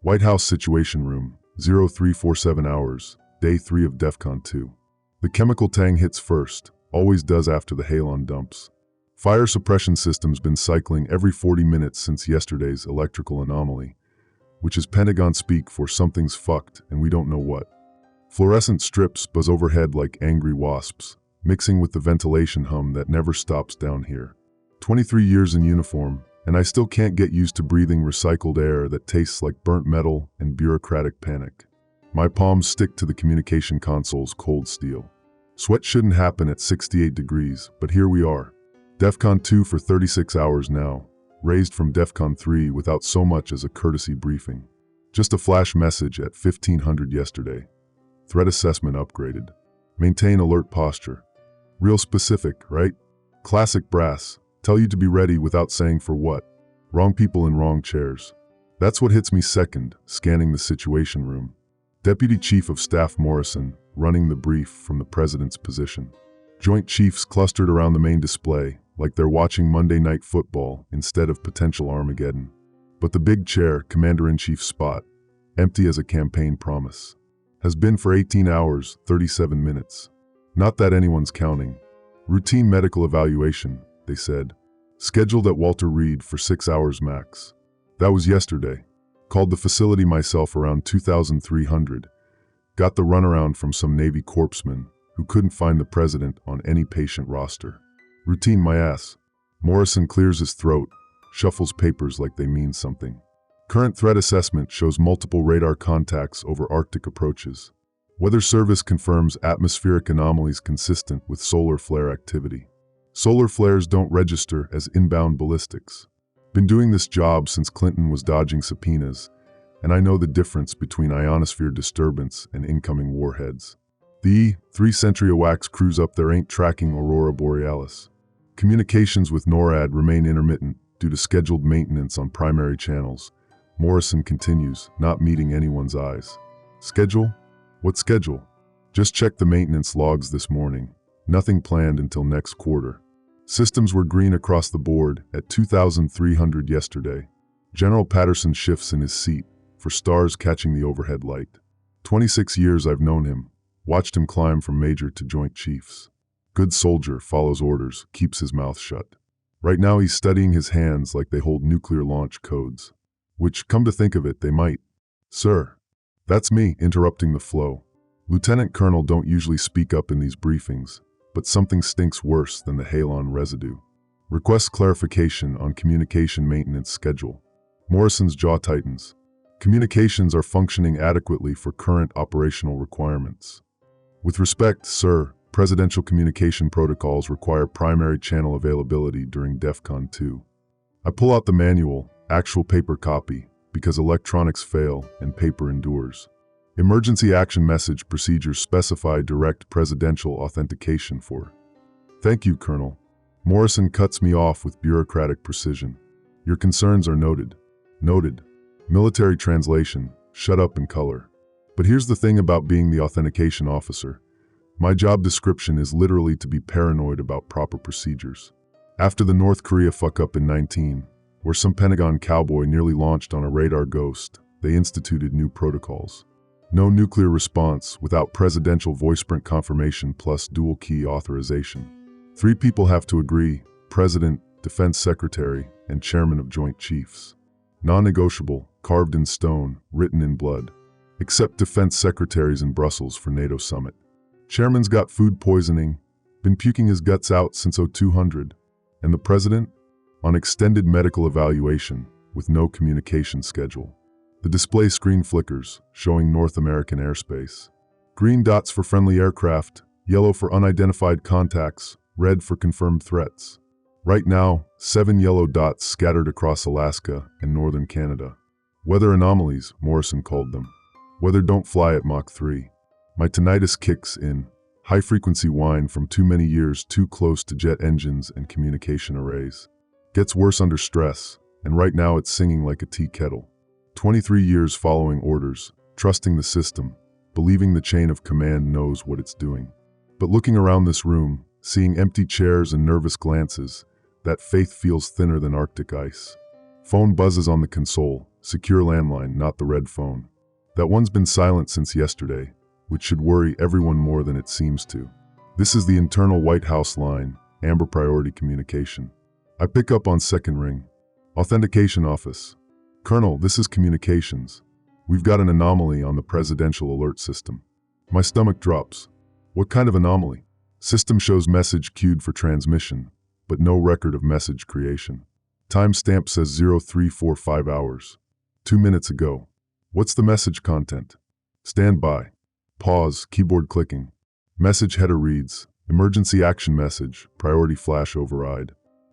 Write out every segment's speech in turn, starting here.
White House Situation Room, 0347 hours, day 3 of DEFCON 2. The chemical tang hits first, always does after the halon dumps. Fire suppression system's been cycling every 40 minutes since yesterday's electrical anomaly, which is Pentagon speak for something's fucked and we don't know what. Fluorescent strips buzz overhead like angry wasps, mixing with the ventilation hum that never stops down here. 23 years in uniform, and I still can't get used to breathing recycled air that tastes like burnt metal and bureaucratic panic. My palms stick to the communication console's cold steel. Sweat shouldn't happen at 68 degrees, but here we are. DEFCON 2 for 36 hours now, raised from DEFCON 3 without so much as a courtesy briefing. Just a flash message at 1500 yesterday. Threat assessment upgraded. Maintain alert posture. Real specific, right? Classic brass. Tell you to be ready without saying for what. Wrong people in wrong chairs. That's what hits me second, scanning the situation room. Deputy Chief of Staff Morrison, running the brief from the President's position. Joint Chiefs clustered around the main display, like they're watching Monday Night Football instead of potential Armageddon. But the big chair, Commander-in-Chief's spot, empty as a campaign promise, has been for 18 hours, 37 minutes. Not that anyone's counting. Routine medical evaluation, they said. Scheduled at Walter Reed for 6 hours max. That was yesterday. Called the facility myself around 2300. Got the runaround from some Navy corpsman who couldn't find the president on any patient roster. Routine my ass. Morrison clears his throat, shuffles papers like they mean something. Current threat assessment shows multiple radar contacts over Arctic approaches. Weather Service confirms atmospheric anomalies consistent with solar flare activity. Solar flares don't register as inbound ballistics. Been doing this job since Clinton was dodging subpoenas, and I know the difference between ionosphere disturbance and incoming warheads. The E-3 Century-AWACS crews up there ain't tracking Aurora Borealis. Communications with NORAD remain intermittent due to scheduled maintenance on primary channels. Morrison continues, not meeting anyone's eyes. Schedule? What schedule? Just checked the maintenance logs this morning. Nothing planned until next quarter. Systems were green across the board at 2300 yesterday. General Patterson shifts in his seat, for stars catching the overhead light. 26 years I've known him, watched him climb from major to joint chiefs. Good soldier, follows orders, keeps his mouth shut. Right now he's studying his hands like they hold nuclear launch codes. Which, come to think of it, they might. Sir. That's me, interrupting the flow. Lieutenant Colonel don't usually speak up in these briefings, but something stinks worse than the halon residue. Request clarification on communication maintenance schedule. Morrison's jaw tightens. Communications are functioning adequately for current operational requirements. With respect, sir, presidential communication protocols require primary channel availability during DEFCON 2. I pull out the manual, actual paper copy, because electronics fail and paper endures. Emergency action message procedures specify direct presidential authentication for. Thank you, Colonel. Morrison cuts me off with bureaucratic precision. Your concerns are noted. Noted. Military translation, shut up in color. But here's the thing about being the authentication officer. My job description is literally to be paranoid about proper procedures. After the North Korea fuck-up in 19, where some Pentagon cowboy nearly launched on a radar ghost, they instituted new protocols. No nuclear response without presidential voice-print confirmation plus dual-key authorization. 3 people have to agree, President, Defense Secretary, and Chairman of Joint Chiefs. Non-negotiable, carved in stone, written in blood. Except Defense Secretaries in Brussels for NATO summit. Chairman's got food poisoning, been puking his guts out since 0200. And the President? On extended medical evaluation, with no communication schedule. The display screen flickers, showing North American airspace. Green dots for friendly aircraft, yellow for unidentified contacts, red for confirmed threats. Right now, 7 yellow dots scattered across Alaska and northern Canada. Weather anomalies, Morrison called them. Weather don't fly at Mach 3. My tinnitus kicks in, high-frequency whine from too many years too close to jet engines and communication arrays. Gets worse under stress, and right now it's singing like a tea kettle. 23 years following orders, trusting the system, believing the chain of command knows what it's doing. But looking around this room, seeing empty chairs and nervous glances, that faith feels thinner than Arctic ice. Phone buzzes on the console, secure landline, not the red phone. That one's been silent since yesterday, which should worry everyone more than it seems to. This is the internal White House line, Amber Priority Communication. I pick up on second ring. Authentication office. Colonel, this is communications. We've got an anomaly on the presidential alert system. My stomach drops. What kind of anomaly? System shows message queued for transmission, but no record of message creation. Timestamp says 0345 hours. 2 minutes ago. What's the message content? Stand by. Pause, keyboard clicking. Message header reads, emergency action message, priority flash override.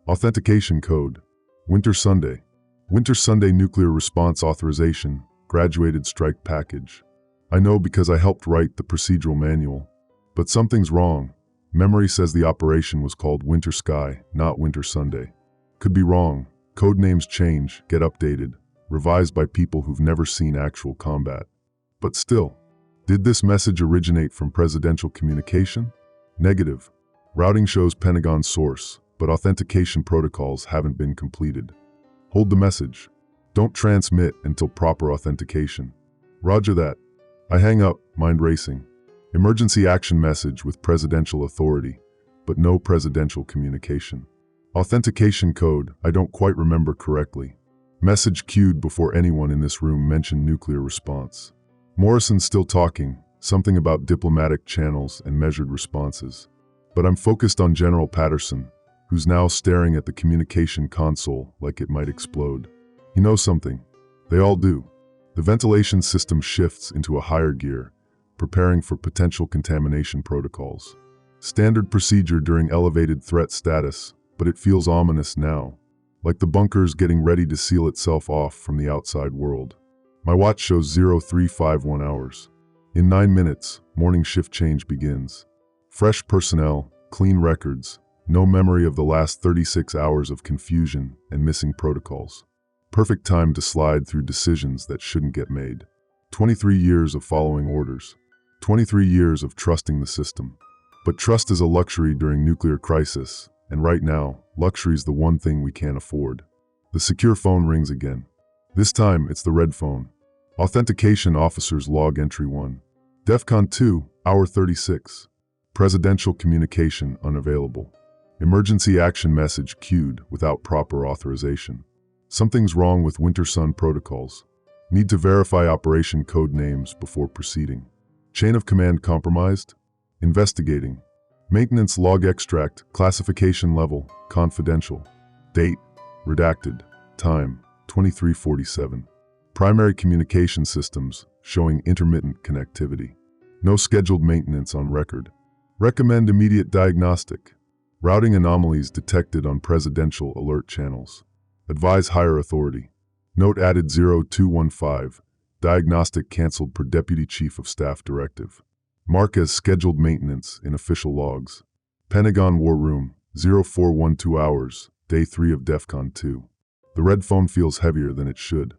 Authentication code. Winter Sunday. Winter Sunday nuclear response authorization, graduated strike package. I know because I helped write the procedural manual. But something's wrong. Memory says the operation was called Winter Sky, not Winter Sunday. Could be wrong. Code names change, get updated, revised by people who've never seen actual combat. But still, did this message originate from presidential communication? Negative. Routing shows Pentagon source, but authentication protocols haven't been completed. Hold the message. Don't transmit until proper authentication. Roger that. I hang up, mind racing. Emergency action message with presidential authority, but no presidential communication. Authentication code, I don't quite remember correctly. Message queued before anyone in this room mentioned nuclear response. Morrison's still talking, something about diplomatic channels and measured responses. But I'm focused on General Patterson, who's now staring at the communication console like it might explode. He knows something. They all do. The ventilation system shifts into a higher gear, preparing for potential contamination protocols. Standard procedure during elevated threat status, but it feels ominous now, like the bunker's getting ready to seal itself off from the outside world. My watch shows 0351 hours. In 9 minutes, morning shift change begins. Fresh personnel, clean records, no memory of the last 36 hours of confusion and missing protocols. Perfect time to slide through decisions that shouldn't get made. 23 years of following orders. 23 years of trusting the system. But trust is a luxury during nuclear crisis, and right now, luxury's the one thing we can't afford. The secure phone rings again. This time, it's the red phone. Authentication officers log entry 1. DEFCON 2, hour 36. Presidential communication unavailable. Emergency action message queued without proper authorization. Something's wrong with Winter Sun protocols. Need to verify operation code names before proceeding. Chain of command compromised? Investigating. Maintenance log extract, classification level, confidential. Date, redacted. Time, 2347. Primary communication systems showing intermittent connectivity. No scheduled maintenance on record. Recommend immediate diagnostic. Routing anomalies detected on presidential alert channels. Advise higher authority. Note added 0215. Diagnostic canceled per Deputy Chief of Staff Directive. Mark as scheduled maintenance in official logs. Pentagon War Room, 0412 hours, day 3 of DEFCON 2. The red phone feels heavier than it should.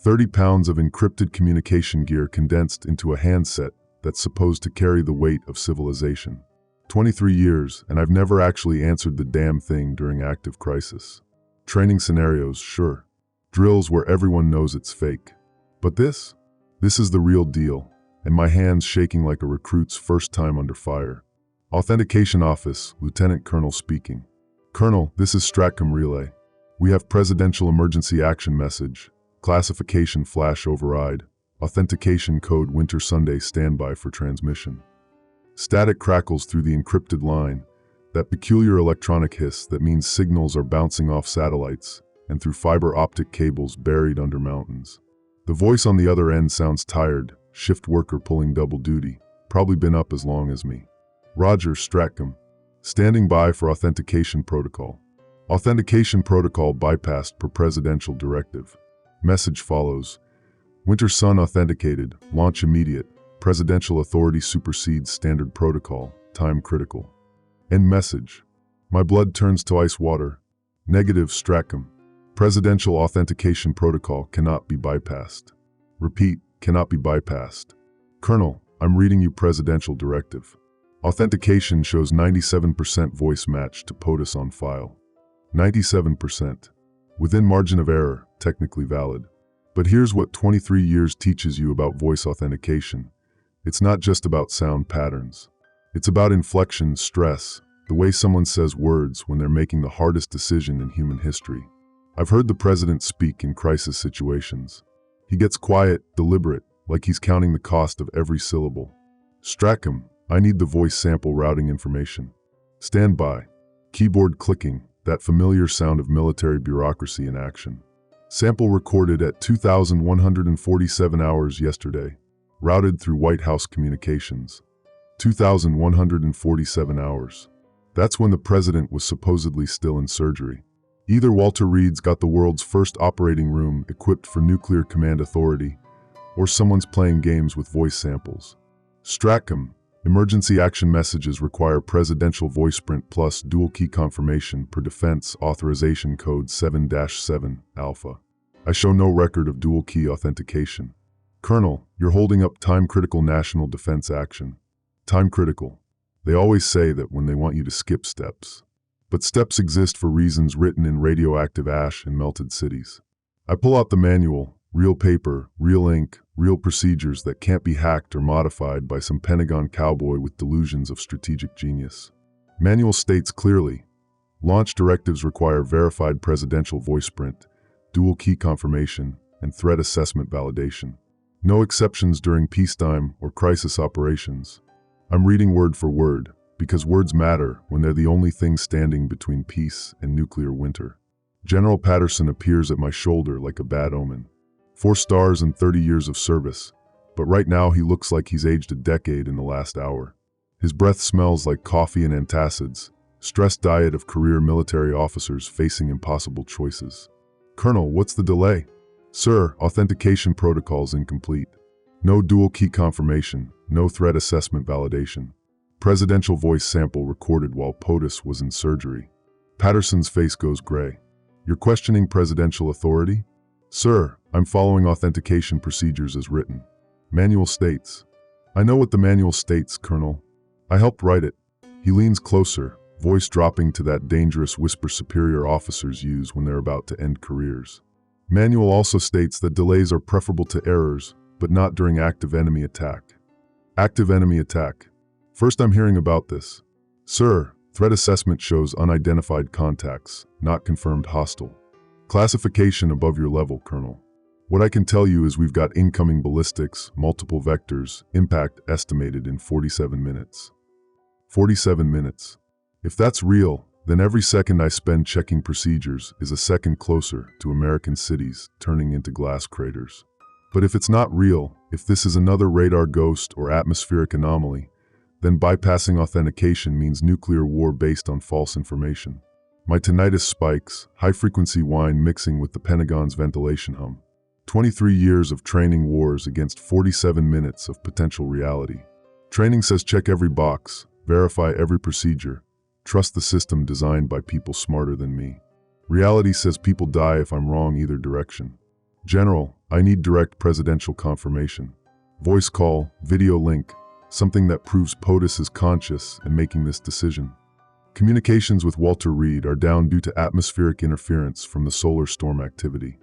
30 pounds of encrypted communication gear condensed into a handset that's supposed to carry the weight of civilization. 23 years, and I've never actually answered the damn thing during active crisis. Training scenarios, sure. Drills where everyone knows it's fake. But this is the real deal, and my hands shaking like a recruit's first time under fire. Authentication Office, Lieutenant Colonel speaking. Colonel, this is Stratcom Relay. We have Presidential Emergency Action Message, Classification Flash Override, Authentication Code Winter Sunday Standby for transmission. Static crackles through the encrypted line, that peculiar electronic hiss that means signals are bouncing off satellites and through fiber optic cables buried under mountains. The voice on the other end sounds tired, shift worker pulling double duty, probably been up as long as me. Roger, Stratcom. Standing by for authentication protocol. Authentication protocol bypassed per presidential directive. Message follows. Winter Sun authenticated, launch immediate. Presidential authority supersedes standard protocol, time critical. End message. My blood turns to ice water. Negative, Stratcom. Presidential authentication protocol cannot be bypassed. Repeat, cannot be bypassed. Colonel, I'm reading you presidential directive. Authentication shows 97% voice match to POTUS on file. 97%. Within margin of error, technically valid. But here's what 23 years teaches you about voice authentication. It's not just about sound patterns. It's about inflection, stress, the way someone says words when they're making the hardest decision in human history. I've heard the president speak in crisis situations. He gets quiet, deliberate, like he's counting the cost of every syllable. Strackham, I need the voice sample routing information. Stand by. Keyboard clicking, that familiar sound of military bureaucracy in action. Sample recorded at 2,147 hours yesterday. Routed through White House communications. 2,147 hours. That's when the president was supposedly still in surgery. Either Walter Reed's got the world's first operating room equipped for nuclear command authority, or someone's playing games with voice samples. Strackham, emergency action messages require presidential voice print plus dual key confirmation per Defense Authorization Code 7-7 Alpha. I show no record of dual key authentication. Colonel, you're holding up time-critical national defense action. Time-critical. They always say that when they want you to skip steps. But steps exist for reasons written in radioactive ash and melted cities. I pull out the manual, real paper, real ink, real procedures that can't be hacked or modified by some Pentagon cowboy with delusions of strategic genius. Manual states clearly, launch directives require verified presidential voice print, dual key confirmation, and threat assessment validation. No exceptions during peacetime or crisis operations. I'm reading word for word, because words matter when they're the only thing standing between peace and nuclear winter. General Patterson appears at my shoulder like a bad omen. 4 stars and 30 years of service, but right now he looks like he's aged a decade in the last hour. His breath smells like coffee and antacids, stressed diet of career military officers facing impossible choices. Colonel, what's the delay? Sir, authentication protocol's incomplete. No dual key confirmation, no threat assessment validation. Presidential voice sample recorded while POTUS was in surgery. Patterson's face goes gray. You're questioning presidential authority? Sir, I'm following authentication procedures as written. Manual states. I know what the manual states, Colonel. I helped write it. He leans closer, voice dropping to that dangerous whisper superior officers use when they're about to end careers. Manual also states that delays are preferable to errors, but not during active enemy attack. Active enemy attack. First I'm hearing about this. Sir, threat assessment shows unidentified contacts, not confirmed hostile. Classification above your level, Colonel. What I can tell you is we've got incoming ballistics, multiple vectors, impact estimated in 47 minutes. 47 minutes. If that's real, then every second I spend checking procedures is a second closer to American cities turning into glass craters. But if it's not real, if this is another radar ghost or atmospheric anomaly, then bypassing authentication means nuclear war based on false information. My tinnitus spikes, high-frequency whine mixing with the Pentagon's ventilation hum. 23 years of training wars against 47 minutes of potential reality. Training says check every box, verify every procedure, trust the system designed by people smarter than me. Reality says people die if I'm wrong either direction. General, I need direct presidential confirmation. Voice call, video link, something that proves POTUS is conscious and making this decision. Communications with Walter Reed are down due to atmospheric interference from the solar storm activity.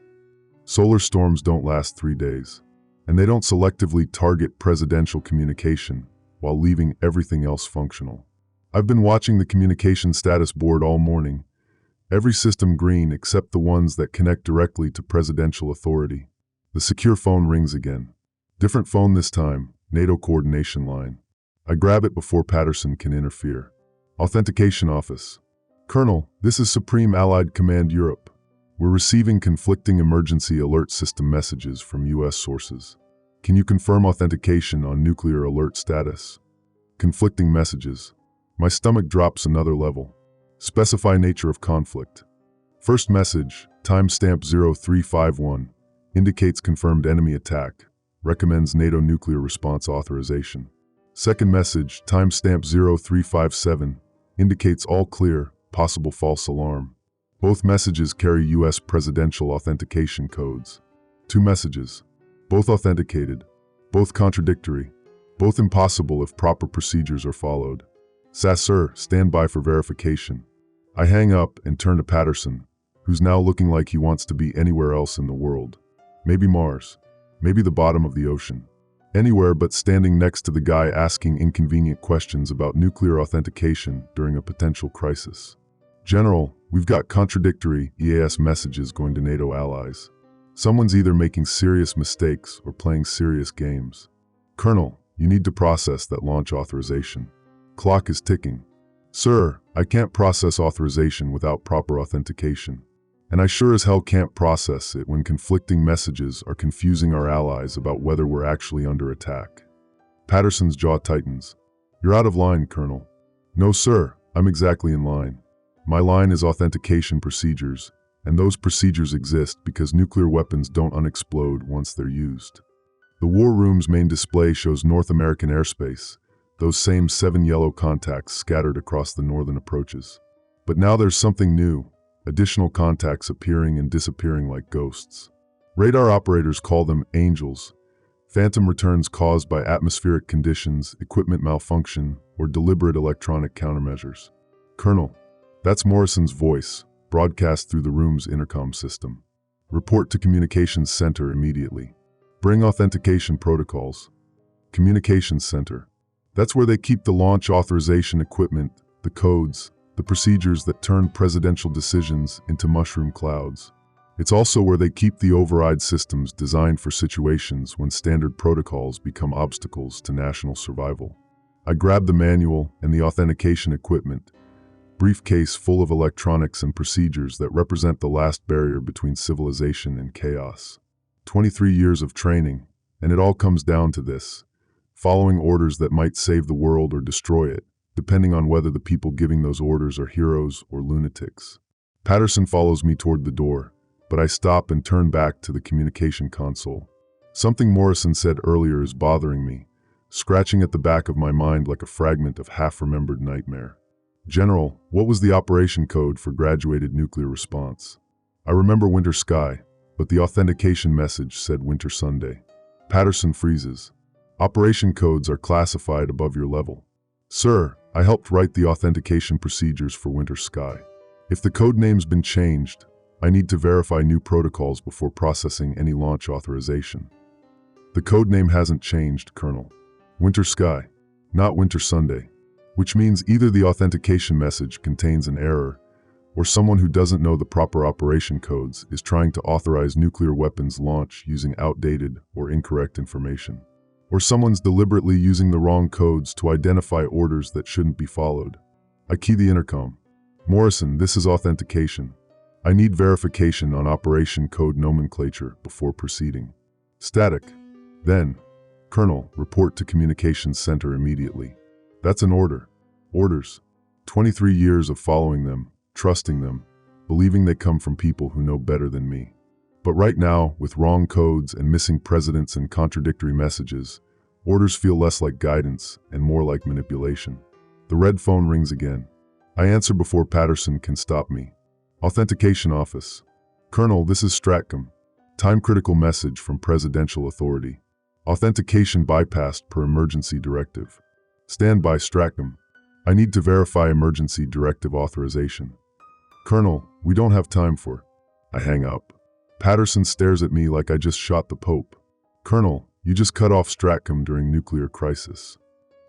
Solar storms don't last 3 days, and they don't selectively target presidential communication while leaving everything else functional. I've been watching the communication status board all morning. Every system green except the ones that connect directly to presidential authority. The secure phone rings again. Different phone this time, NATO coordination line. I grab it before Patterson can interfere. Authentication office. Colonel, this is Supreme Allied Command Europe. We're receiving conflicting emergency alert system messages from U.S. sources. Can you confirm authentication on nuclear alert status? Conflicting messages. My stomach drops another level. Specify nature of conflict. First message, timestamp 0351, indicates confirmed enemy attack, recommends NATO nuclear response authorization. Second message, timestamp 0357, indicates all clear, possible false alarm. Both messages carry U.S. presidential authentication codes. 2 messages. Both authenticated. Both contradictory. Both impossible if proper procedures are followed. Sir, stand by for verification. I hang up and turn to Patterson, who's now looking like he wants to be anywhere else in the world. Maybe Mars. Maybe the bottom of the ocean. Anywhere but standing next to the guy asking inconvenient questions about nuclear authentication during a potential crisis. General, we've got contradictory EAS messages going to NATO allies. Someone's either making serious mistakes or playing serious games. Colonel, you need to process that launch authorization. Clock is ticking. Sir, I can't process authorization without proper authentication. And I sure as hell can't process it when conflicting messages are confusing our allies about whether we're actually under attack. Patterson's jaw tightens. You're out of line, Colonel. No, sir, I'm exactly in line. My line is authentication procedures, and those procedures exist because nuclear weapons don't unexplode once they're used. The war room's main display shows North American airspace, those same 7 yellow contacts scattered across the northern approaches. But now there's something new. Additional contacts appearing and disappearing like ghosts. Radar operators call them angels. Phantom returns caused by atmospheric conditions, equipment malfunction, or deliberate electronic countermeasures. Colonel, that's Morrison's voice, broadcast through the room's intercom system. Report to Communications Center immediately. Bring authentication protocols. Communications Center. That's where they keep the launch authorization equipment, the codes, the procedures that turn presidential decisions into mushroom clouds. It's also where they keep the override systems designed for situations when standard protocols become obstacles to national survival. I grab the manual and the authentication equipment, briefcase full of electronics and procedures that represent the last barrier between civilization and chaos. 23 years of training, and it all comes down to this: following orders that might save the world or destroy it, depending on whether the people giving those orders are heroes or lunatics. Patterson follows me toward the door, but I stop and turn back to the communication console. Something Morrison said earlier is bothering me, scratching at the back of my mind like a fragment of half-remembered nightmare. General, what was the operation code for graduated nuclear response? I remember Winter Sky, but the authentication message said Winter Sunday. Patterson freezes. Operation codes are classified above your level. Sir, I helped write the authentication procedures for Winter Sky. If the code name's been changed, I need to verify new protocols before processing any launch authorization. The code name hasn't changed, Colonel. Winter Sky, not Winter Sunday, which means either the authentication message contains an error, or someone who doesn't know the proper operation codes is trying to authorize nuclear weapons launch using outdated or incorrect information. Or someone's deliberately using the wrong codes to identify orders that shouldn't be followed. I key the intercom. Morrison, this is authentication. I need verification on operation code nomenclature before proceeding. Static. Then, Colonel, report to Communications Center immediately. That's an order. Orders. 23 years of following them, trusting them, believing they come from people who know better than me. But right now, with wrong codes and missing presidents and contradictory messages, orders feel less like guidance and more like manipulation. The red phone rings again. I answer before Patterson can stop me. Authentication Office. Colonel, this is Stratcom. Time-critical message from Presidential Authority. Authentication bypassed per emergency directive. Stand by, Stratcom. I need to verify emergency directive authorization. Colonel, we don't have time for... I hang up. Patterson stares at me like I just shot the Pope. Colonel, you just cut off Stratcom during nuclear crisis.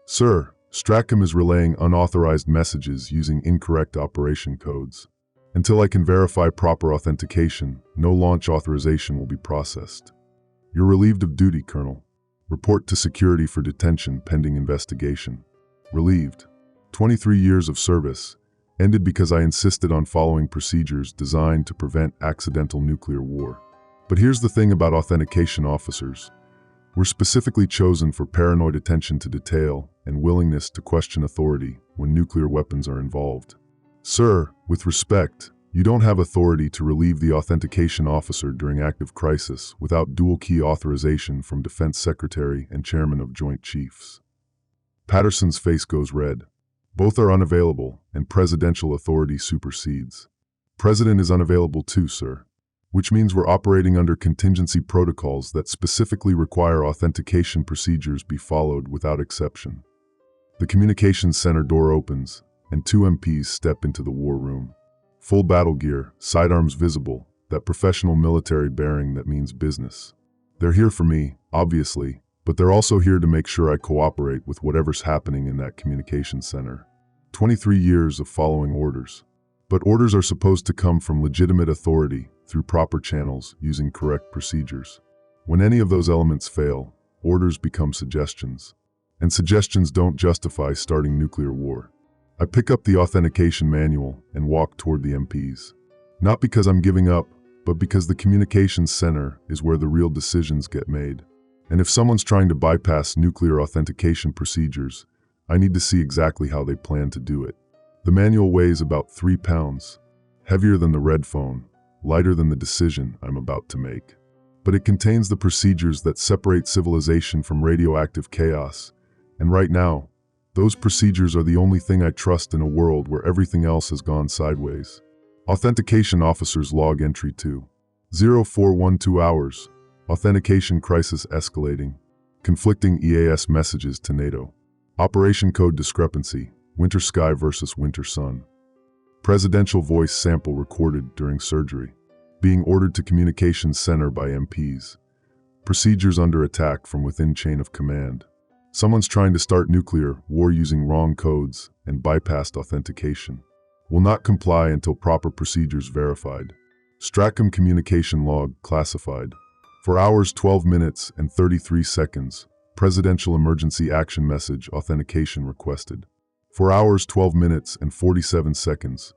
Sir, Stratcom is relaying unauthorized messages using incorrect operation codes. Until I can verify proper authentication, no launch authorization will be processed. You're relieved of duty, Colonel. Report to security for detention pending investigation. Relieved. 23 years of service, ended because I insisted on following procedures designed to prevent accidental nuclear war. But here's the thing about authentication officers. We're specifically chosen for paranoid attention to detail and willingness to question authority when nuclear weapons are involved. Sir, with respect, you don't have authority to relieve the authentication officer during active crisis without dual-key authorization from Defense Secretary and Chairman of Joint Chiefs. Patterson's face goes red. Both are unavailable, and presidential authority supersedes. President is unavailable too, sir. Which means we're operating under contingency protocols that specifically require authentication procedures be followed without exception. The communications center door opens, and 2 MPs step into the war room. Full battle gear, sidearms visible, that professional military bearing that means business. They're here for me, obviously, but they're also here to make sure I cooperate with whatever's happening in that communications center. 23 years of following orders. But orders are supposed to come from legitimate authority through proper channels using correct procedures. When any of those elements fail, orders become suggestions. And suggestions don't justify starting nuclear war. I pick up the authentication manual and walk toward the MPs. Not because I'm giving up, but because the communications center is where the real decisions get made. And if someone's trying to bypass nuclear authentication procedures, I need to see exactly how they plan to do it. The manual weighs about 3 pounds, heavier than the red phone, lighter than the decision I'm about to make. But it contains the procedures that separate civilization from radioactive chaos. And right now, those procedures are the only thing I trust in a world where everything else has gone sideways. Authentication Officer's Log Entry 2. 0412 hours. Authentication crisis escalating. Conflicting EAS messages to NATO. Operation code discrepancy. Winter sky versus winter sun. Presidential voice sample recorded during surgery. Being ordered to communications center by MPs. Procedures under attack from within chain of command. Someone's trying to start nuclear war using wrong codes and bypassed authentication. Will not comply until proper procedures verified. Stratcom communication log classified. For hours 12 minutes and 33 seconds, presidential emergency action message authentication requested. For hours 12 minutes and 47 seconds,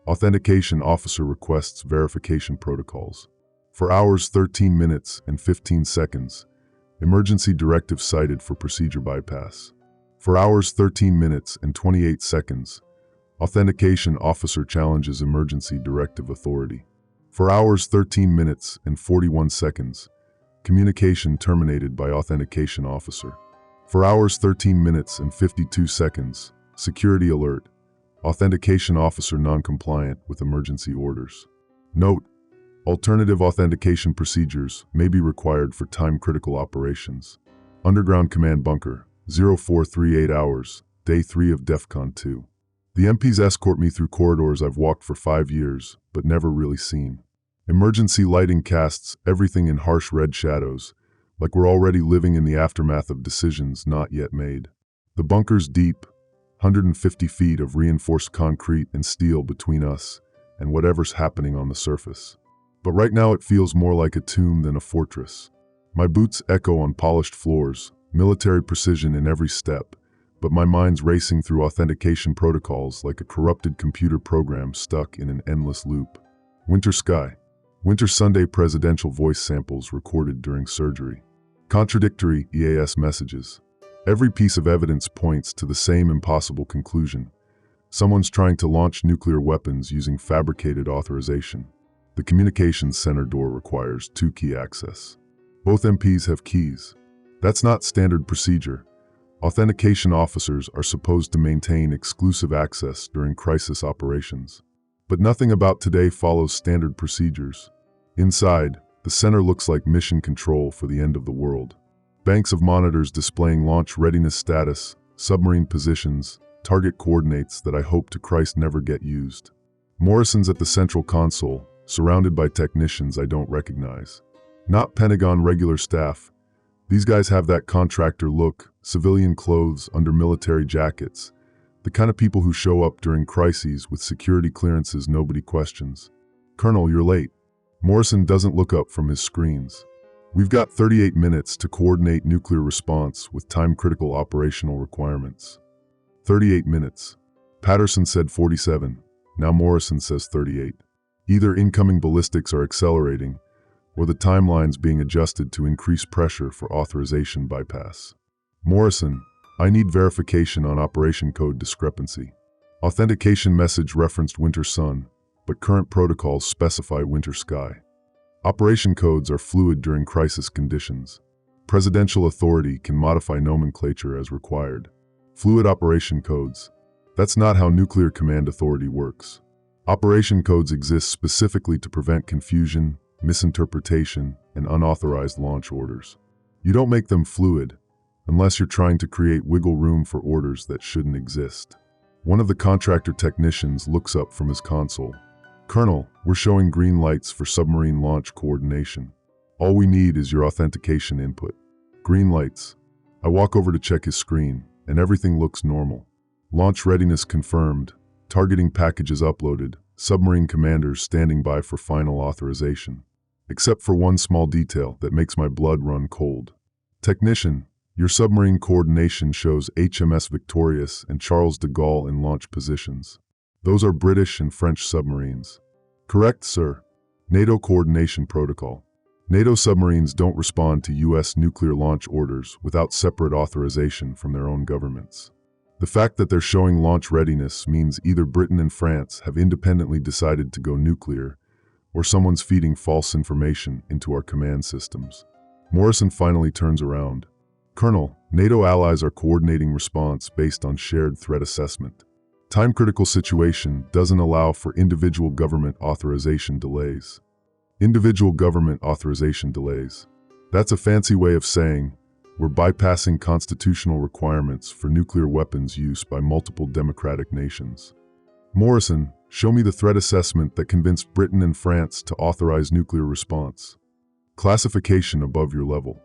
authentication officer requests verification protocols. For hours 13 minutes and 15 seconds, emergency directive cited for procedure bypass. For hours 13 minutes and 28 seconds, authentication officer challenges emergency directive authority. For hours 13 minutes and 41 seconds, communication terminated by authentication officer. For hours 13 minutes and 52 seconds, security alert, authentication officer non-compliant with emergency orders. Note: alternative authentication procedures may be required for time-critical operations. Underground Command Bunker, 0438 hours, Day 3 of DEFCON 2. The MPs escort me through corridors I've walked for 5 years, but never really seen. Emergency lighting casts everything in harsh red shadows, like we're already living in the aftermath of decisions not yet made. The bunker's deep, 150 feet of reinforced concrete and steel between us and whatever's happening on the surface. But right now it feels more like a tomb than a fortress. My boots echo on polished floors, military precision in every step, but my mind's racing through authentication protocols like a corrupted computer program stuck in an endless loop. Winter sky. Winter Sunday presidential voice samples recorded during surgery. Contradictory EAS messages. Every piece of evidence points to the same impossible conclusion. Someone's trying to launch nuclear weapons using fabricated authorization. The communications center door requires 2-key access. Both MPs have keys. That's not standard procedure. Authentication officers are supposed to maintain exclusive access during crisis operations. But nothing about today follows standard procedures. Inside, the center looks like mission control for the end of the world. Banks of monitors displaying launch readiness status, submarine positions, target coordinates that I hope to Christ never get used. Morrison's at the central console, surrounded by technicians I don't recognize. Not Pentagon regular staff. These guys have that contractor look, civilian clothes under military jackets. The kind of people who show up during crises with security clearances nobody questions. Colonel, you're late. Morrison doesn't look up from his screens. We've got 38 minutes to coordinate nuclear response with time-critical operational requirements. 38 minutes. Patterson said 47. Now Morrison says 38. Either incoming ballistics are accelerating, or the timeline's being adjusted to increase pressure for authorization bypass. Morrison, I need verification on operation code discrepancy. Authentication message referenced winter sun, but current protocols specify winter sky. Operation codes are fluid during crisis conditions. Presidential authority can modify nomenclature as required. Fluid operation codes. That's not how nuclear command authority works. Operation codes exist specifically to prevent confusion, misinterpretation, and unauthorized launch orders. You don't make them fluid unless you're trying to create wiggle room for orders that shouldn't exist. One of the contractor technicians looks up from his console. Colonel, we're showing green lights for submarine launch coordination. All we need is your authentication input. Green lights. I walk over to check his screen, and everything looks normal. Launch readiness confirmed, targeting packages uploaded, submarine commanders standing by for final authorization. Except for one small detail that makes my blood run cold. Technician, your submarine coordination shows HMS Victorious and Charles de Gaulle in launch positions. Those are British and French submarines. Correct, sir. NATO Coordination Protocol. NATO submarines don't respond to U.S. nuclear launch orders without separate authorization from their own governments. The fact that they're showing launch readiness means either Britain and France have independently decided to go nuclear, or someone's feeding false information into our command systems. Morrison finally turns around. Colonel, NATO allies are coordinating response based on shared threat assessment. Time-critical situation doesn't allow for individual government authorization delays. Individual government authorization delays. That's a fancy way of saying we're bypassing constitutional requirements for nuclear weapons use by multiple democratic nations. Morrison, show me the threat assessment that convinced Britain and France to authorize nuclear response. Classification above your level.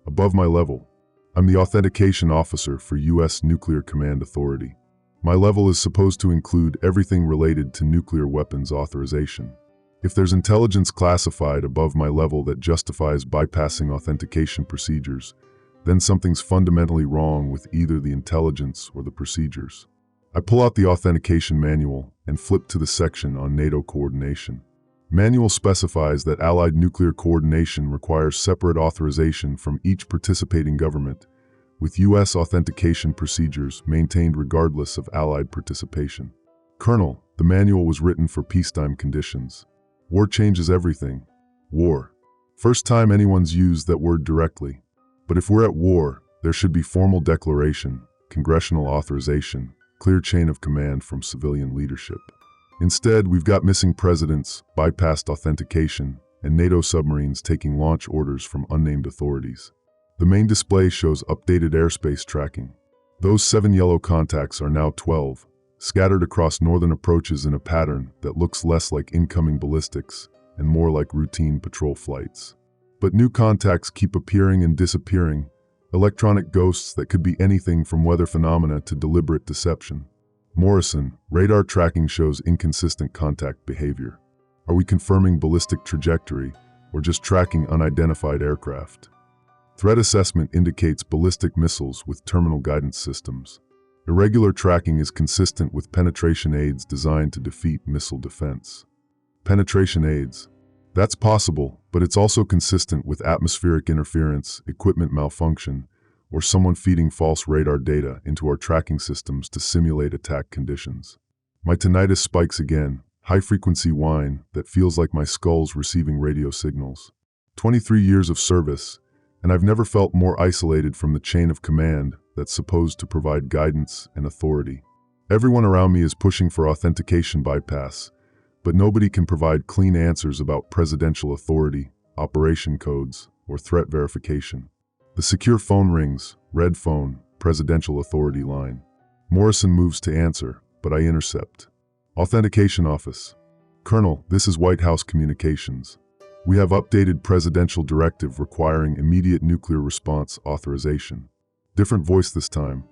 Above my level. I'm the Authentication Officer for U.S. Nuclear Command Authority. My level is supposed to include everything related to nuclear weapons authorization. If there's intelligence classified above my level that justifies bypassing authentication procedures, then something's fundamentally wrong with either the intelligence or the procedures. I pull out the authentication manual and flip to the section on NATO coordination. Manual specifies that Allied nuclear coordination requires separate authorization from each participating government, with U.S. authentication procedures maintained regardless of Allied participation. Colonel, the manual was written for peacetime conditions. War changes everything. War. First time anyone's used that word directly. But if we're at war, there should be formal declaration, congressional authorization, clear chain of command from civilian leadership. Instead, we've got missing presidents, bypassed authentication, and NATO submarines taking launch orders from unnamed authorities. The main display shows updated airspace tracking. Those 7 yellow contacts are now 12, scattered across northern approaches in a pattern that looks less like incoming ballistics and more like routine patrol flights. But new contacts keep appearing and disappearing, electronic ghosts that could be anything from weather phenomena to deliberate deception. Morrison, radar tracking shows inconsistent contact behavior. Are we confirming ballistic trajectory or just tracking unidentified aircraft? Threat assessment indicates ballistic missiles with terminal guidance systems. Irregular tracking is consistent with penetration aids designed to defeat missile defense. Penetration aids. That's possible, but it's also consistent with atmospheric interference, equipment malfunction, or someone feeding false radar data into our tracking systems to simulate attack conditions. My tinnitus spikes again, high-frequency whine that feels like my skull's receiving radio signals. 23 years of service, and I've never felt more isolated from the chain of command that's supposed to provide guidance and authority. Everyone around me is pushing for authentication bypass, but nobody can provide clean answers about presidential authority, operation codes, or threat verification. The secure phone rings, red phone, presidential authority line. Morrison moves to answer, but I intercept. Authentication office. Colonel, this is White House Communications. We have updated presidential directive requiring immediate nuclear response authorization. Different voice this time.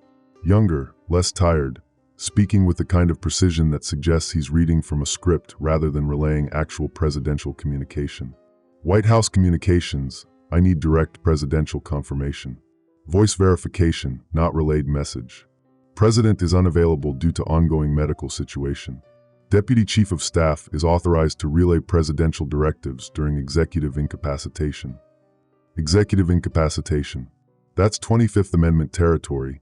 Younger, less tired, speaking with the kind of precision that suggests he's reading from a script rather than relaying actual presidential communication. White House Communications, I need direct presidential confirmation. Voice verification, not relayed message. President is unavailable due to ongoing medical situation. Deputy Chief of Staff is authorized to relay presidential directives during executive incapacitation. Executive incapacitation. That's 25th Amendment territory.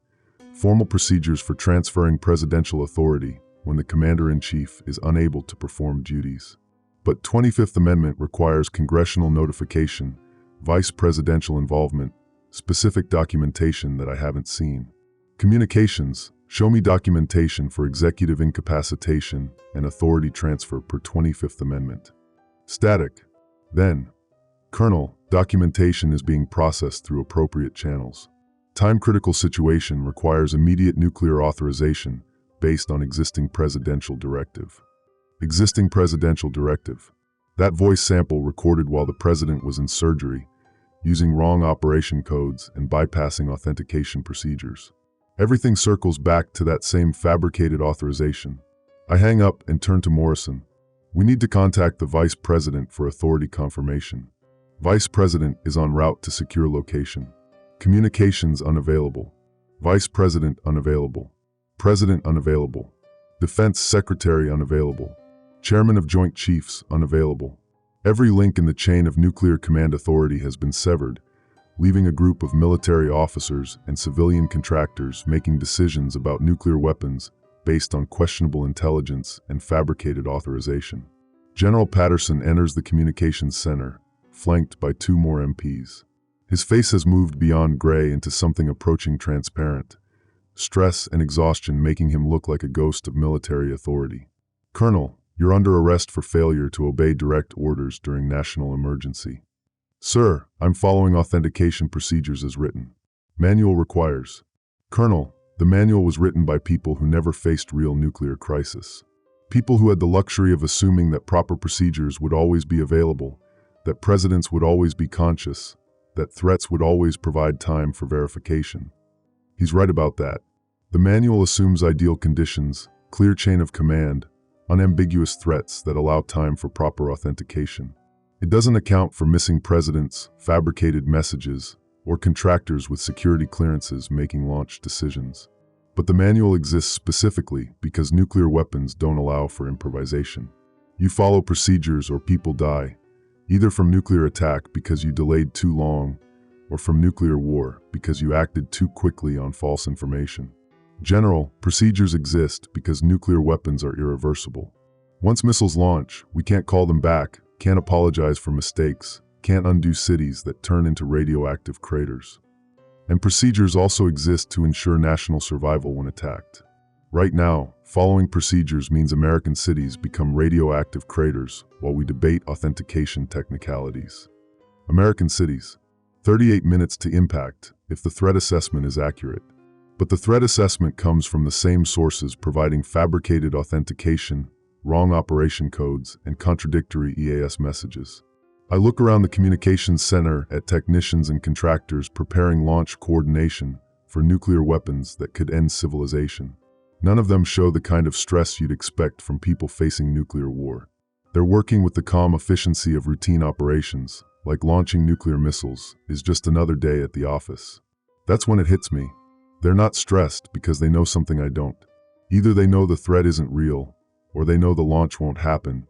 Formal procedures for transferring presidential authority when the Commander-in-Chief is unable to perform duties. But 25th Amendment requires congressional notification, vice presidential involvement, specific documentation that I haven't seen. Communications, show me documentation for executive incapacitation and authority transfer per 25th Amendment. Static. Then, Colonel, documentation is being processed through appropriate channels. Time-critical situation requires immediate nuclear authorization based on existing presidential directive. Existing presidential directive. That voice sample recorded while the president was in surgery, using wrong operation codes and bypassing authentication procedures. Everything circles back to that same fabricated authorization. I hang up and turn to Morrison. We need to contact the vice president for authority confirmation. Vice president is en route to secure location. Communications unavailable. Vice president unavailable. President unavailable. Defense secretary unavailable. Chairman of Joint Chiefs unavailable. Every link in the chain of nuclear command authority has been severed, leaving a group of military officers and civilian contractors making decisions about nuclear weapons based on questionable intelligence and fabricated authorization. General Patterson enters the communications center, flanked by 2 more MPs. His face has moved beyond gray into something approaching transparent, stress and exhaustion making him look like a ghost of military authority. Colonel, you're under arrest for failure to obey direct orders during national emergency. Sir, I'm following authentication procedures as written. Manual requires. Colonel, the manual was written by people who never faced real nuclear crisis. People who had the luxury of assuming that proper procedures would always be available, that presidents would always be conscious, that threats would always provide time for verification. He's right about that. The manual assumes ideal conditions, clear chain of command, unambiguous threats that allow time for proper authentication. It doesn't account for missing presidents, fabricated messages, or contractors with security clearances making launch decisions. But the manual exists specifically because nuclear weapons don't allow for improvisation. You follow procedures or people die, either from nuclear attack because you delayed too long, or from nuclear war because you acted too quickly on false information. General, procedures exist because nuclear weapons are irreversible. Once missiles launch, we can't call them back, can't apologize for mistakes, can't undo cities that turn into radioactive craters. And procedures also exist to ensure national survival when attacked. Right now, following procedures means American cities become radioactive craters while we debate authentication technicalities. American cities. 38 minutes to impact if the threat assessment is accurate. But the threat assessment comes from the same sources providing fabricated authentication, wrong operation codes, and contradictory EAS messages. I look around the communications center at technicians and contractors preparing launch coordination for nuclear weapons that could end civilization. None of them show the kind of stress you'd expect from people facing nuclear war. They're working with the calm efficiency of routine operations, like launching nuclear missiles is just another day at the office. That's when it hits me. They're not stressed because they know something I don't. Either they know the threat isn't real, or they know the launch won't happen,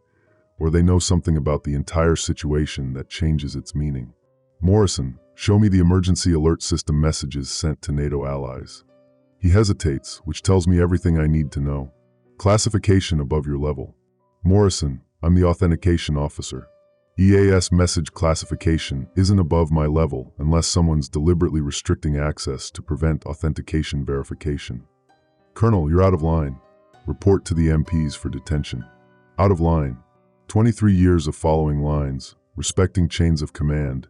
or they know something about the entire situation that changes its meaning. Morrison, show me the emergency alert system messages sent to NATO allies. He hesitates, which tells me everything I need to know. Classification above your level. Morrison, I'm the authentication officer. EAS message classification isn't above my level unless someone's deliberately restricting access to prevent authentication verification. Colonel, you're out of line. Report to the MPs for detention. Out of line. 23 years of following lines, respecting chains of command,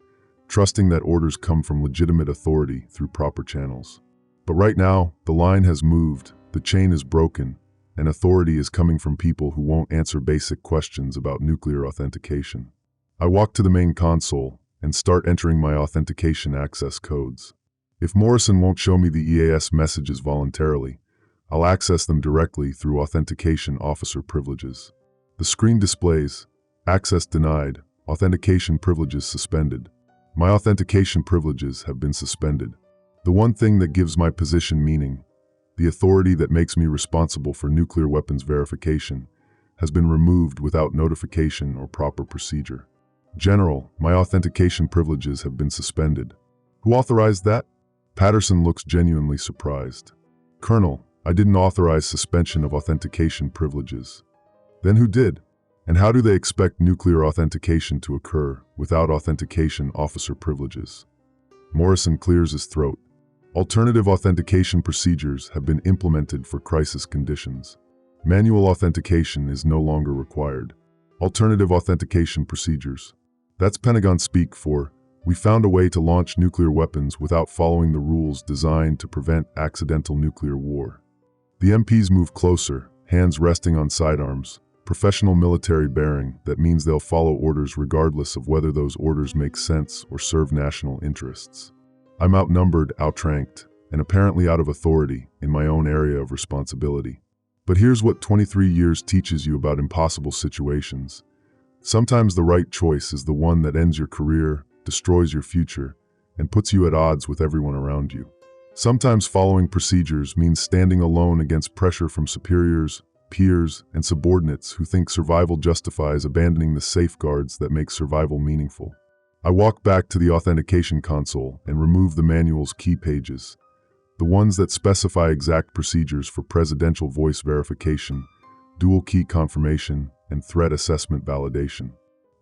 trusting that orders come from legitimate authority through proper channels. But right now, the line has moved, the chain is broken, and authority is coming from people who won't answer basic questions about nuclear authentication. I walk to the main console and start entering my authentication access codes. If Morrison won't show me the EAS messages voluntarily, I'll access them directly through authentication officer privileges. The screen displays, access denied, authentication privileges suspended. My authentication privileges have been suspended. The one thing that gives my position meaning, the authority that makes me responsible for nuclear weapons verification, has been removed without notification or proper procedure. General, my authentication privileges have been suspended. Who authorized that? Patterson looks genuinely surprised. Colonel, I didn't authorize suspension of authentication privileges. Then who did? And how do they expect nuclear authentication to occur without authentication officer privileges? Morrison clears his throat. Alternative authentication procedures have been implemented for crisis conditions. Manual authentication is no longer required. Alternative authentication procedures. That's Pentagon speak for, we found a way to launch nuclear weapons without following the rules designed to prevent accidental nuclear war. The MPs move closer, hands resting on sidearms, professional military bearing that means they'll follow orders regardless of whether those orders make sense or serve national interests. I'm outnumbered, outranked, and apparently out of authority in my own area of responsibility. But here's what 23 years teaches you about impossible situations. Sometimes the right choice is the one that ends your career, destroys your future, and puts you at odds with everyone around you. Sometimes following procedures means standing alone against pressure from superiors, peers, and subordinates who think survival justifies abandoning the safeguards that make survival meaningful. I walk back to the authentication console and remove the manual's key pages, the ones that specify exact procedures for presidential voice verification, dual key confirmation, and threat assessment validation.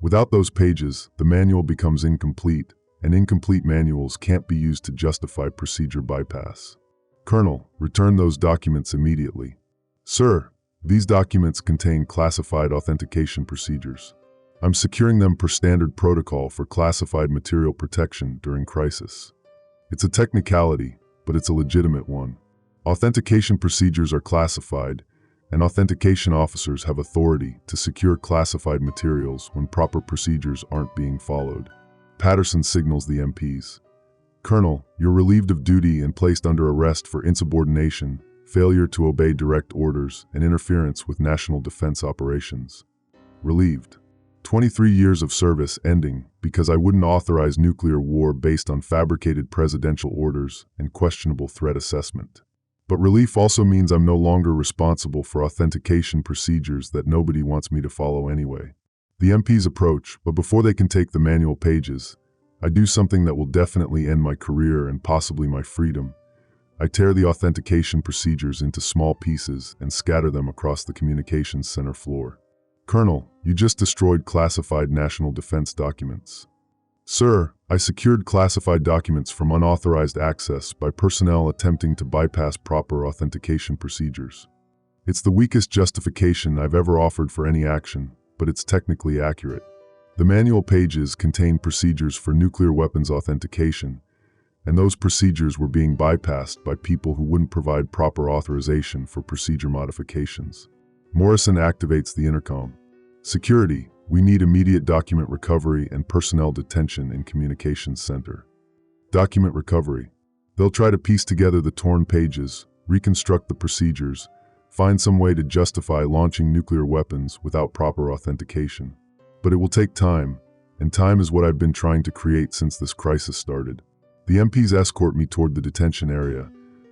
Without those pages, the manual becomes incomplete, and incomplete manuals can't be used to justify procedure bypass. Colonel, return those documents immediately. Sir, these documents contain classified authentication procedures. I'm securing them per standard protocol for classified material protection during crisis. It's a technicality, but it's a legitimate one. Authentication procedures are classified, and authentication officers have authority to secure classified materials when proper procedures aren't being followed. Patterson signals the MPs. Colonel, you're relieved of duty and placed under arrest for insubordination, failure to obey direct orders, and interference with national defense operations. Relieved. 23 years of service ending because I wouldn't authorize nuclear war based on fabricated presidential orders and questionable threat assessment. But relief also means I'm no longer responsible for authentication procedures that nobody wants me to follow anyway. The MPs approach, but before they can take the manual pages, I do something that will definitely end my career and possibly my freedom. I tear the authentication procedures into small pieces and scatter them across the communications center floor. Colonel, you just destroyed classified national defense documents. Sir, I secured classified documents from unauthorized access by personnel attempting to bypass proper authentication procedures. It's the weakest justification I've ever offered for any action, but it's technically accurate. The manual pages contain procedures for nuclear weapons authentication, and those procedures were being bypassed by people who wouldn't provide proper authorization for procedure modifications. Morrison activates the intercom. Security, we need immediate document recovery and personnel detention in communications center. Document recovery. They'll try to piece together the torn pages, reconstruct the procedures, find some way to justify launching nuclear weapons without proper authentication. But it will take time, and time is what I've been trying to create since this crisis started. The MPs escort me toward the detention area,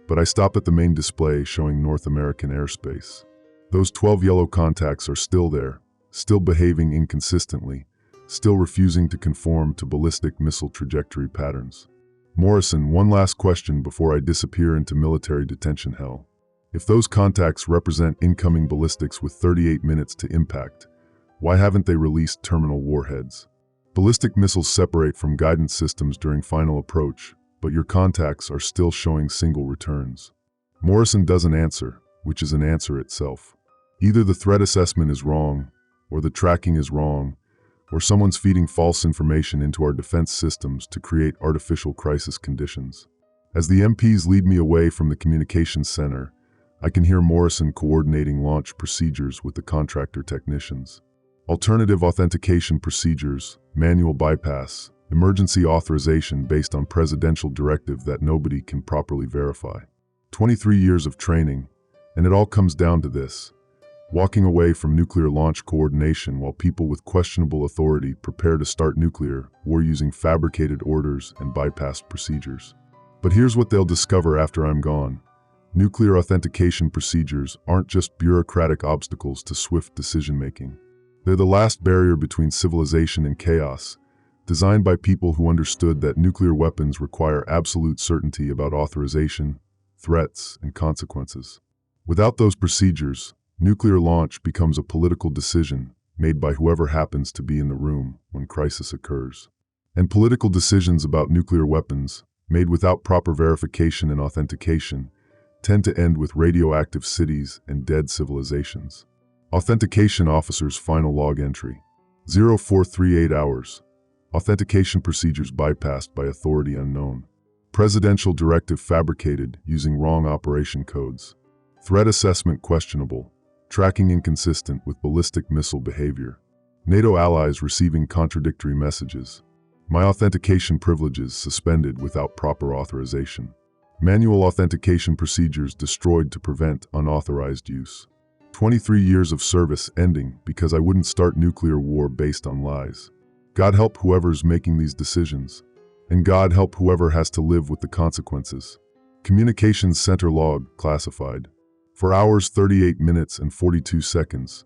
but I stop at the main display showing North American airspace. Those 12 yellow contacts are still there, still behaving inconsistently, still refusing to conform to ballistic missile trajectory patterns. Morrison, one last question before I disappear into military detention hell. If those contacts represent incoming ballistics with 38 minutes to impact, why haven't they released terminal warheads? Ballistic missiles separate from guidance systems during final approach, but your contacts are still showing single returns. Morrison doesn't answer, which is an answer itself. Either the threat assessment is wrong, or the tracking is wrong, or someone's feeding false information into our defense systems to create artificial crisis conditions. As the MPs lead me away from the communications center, I can hear Morrison coordinating launch procedures with the contractor technicians. Alternative authentication procedures, manual bypass, emergency authorization based on presidential directive that nobody can properly verify. 23 years of training, and it all comes down to this: walking away from nuclear launch coordination while people with questionable authority prepare to start nuclear war using fabricated orders and bypassed procedures. But here's what they'll discover after I'm gone. Nuclear authentication procedures aren't just bureaucratic obstacles to swift decision-making. They're the last barrier between civilization and chaos, designed by people who understood that nuclear weapons require absolute certainty about authorization, threats, and consequences. Without those procedures, nuclear launch becomes a political decision made by whoever happens to be in the room when crisis occurs. And political decisions about nuclear weapons, made without proper verification and authentication, tend to end with radioactive cities and dead civilizations. Authentication officer's final log entry: 0438 hours. Authentication procedures bypassed by authority unknown. Presidential directive fabricated using wrong operation codes. Threat assessment questionable. tracking inconsistent with ballistic missile behavior. NATO allies receiving contradictory messages. My authentication privileges suspended without proper authorization. Manual authentication procedures destroyed to prevent unauthorized use. 23 years of service ending because I wouldn't start nuclear war based on lies. God help whoever's making these decisions. And God help whoever has to live with the consequences. Communications Center log, classified. For hours 38 minutes and 42 seconds.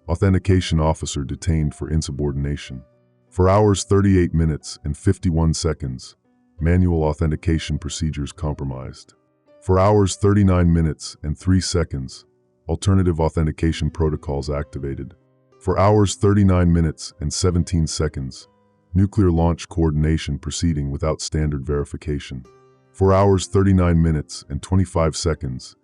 Authentication officer detained for insubordination. For hours 38 minutes and 51 seconds. Manual authentication procedures compromised. For hours 39 minutes and 3 seconds. Alternative authentication protocols activated. For hours 39 minutes and 17 seconds. Nuclear launch coordination proceeding without standard verification. For hours 39 minutes and 25 seconds.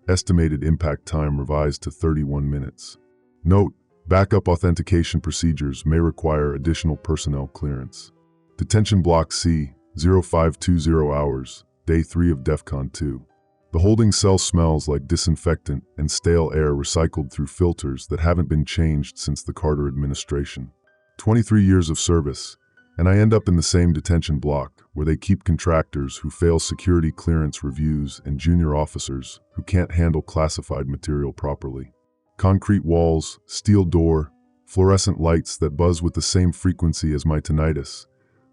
Estimated impact time revised to 31 minutes. Note, backup authentication procedures may require additional personnel clearance. Detention Block C, 0520 hours, Day 3 of DEFCON 2. The holding cell smells like disinfectant and stale air recycled through filters that haven't been changed since the Carter administration. 23 years of service, and I end up in the same detention block where they keep contractors who fail security clearance reviews and junior officers who can't handle classified material properly. Concrete walls, steel door, fluorescent lights that buzz with the same frequency as my tinnitus,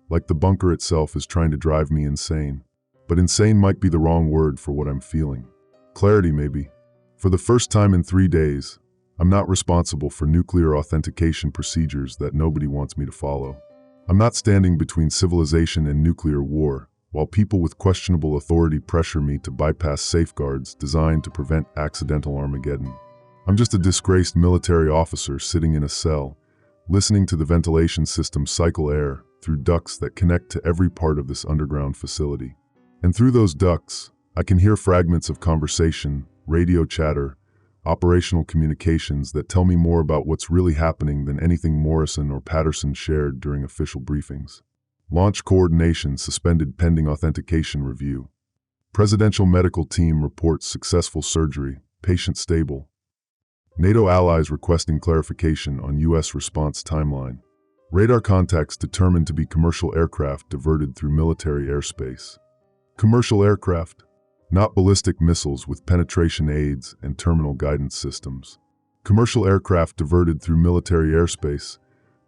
like the bunker itself is trying to drive me insane. But insane might be the wrong word for what I'm feeling. Clarity, maybe. For the first time in 3 days, I'm not responsible for nuclear authentication procedures that nobody wants me to follow. I'm not standing between civilization and nuclear war, while people with questionable authority pressure me to bypass safeguards designed to prevent accidental Armageddon. I'm just a disgraced military officer sitting in a cell, listening to the ventilation system cycle air through ducts that connect to every part of this underground facility. And through those ducts, I can hear fragments of conversation, radio chatter, operational communications that tell me more about what's really happening than anything Morrison or Patterson shared during official briefings. Launch coordination suspended pending authentication review. Presidential medical team reports successful surgery, patient stable. NATO allies requesting clarification on U.S. response timeline. Radar contacts determined to be commercial aircraft diverted through military airspace. Commercial aircraft, not ballistic missiles with penetration aids and terminal guidance systems. Commercial aircraft diverted through military airspace,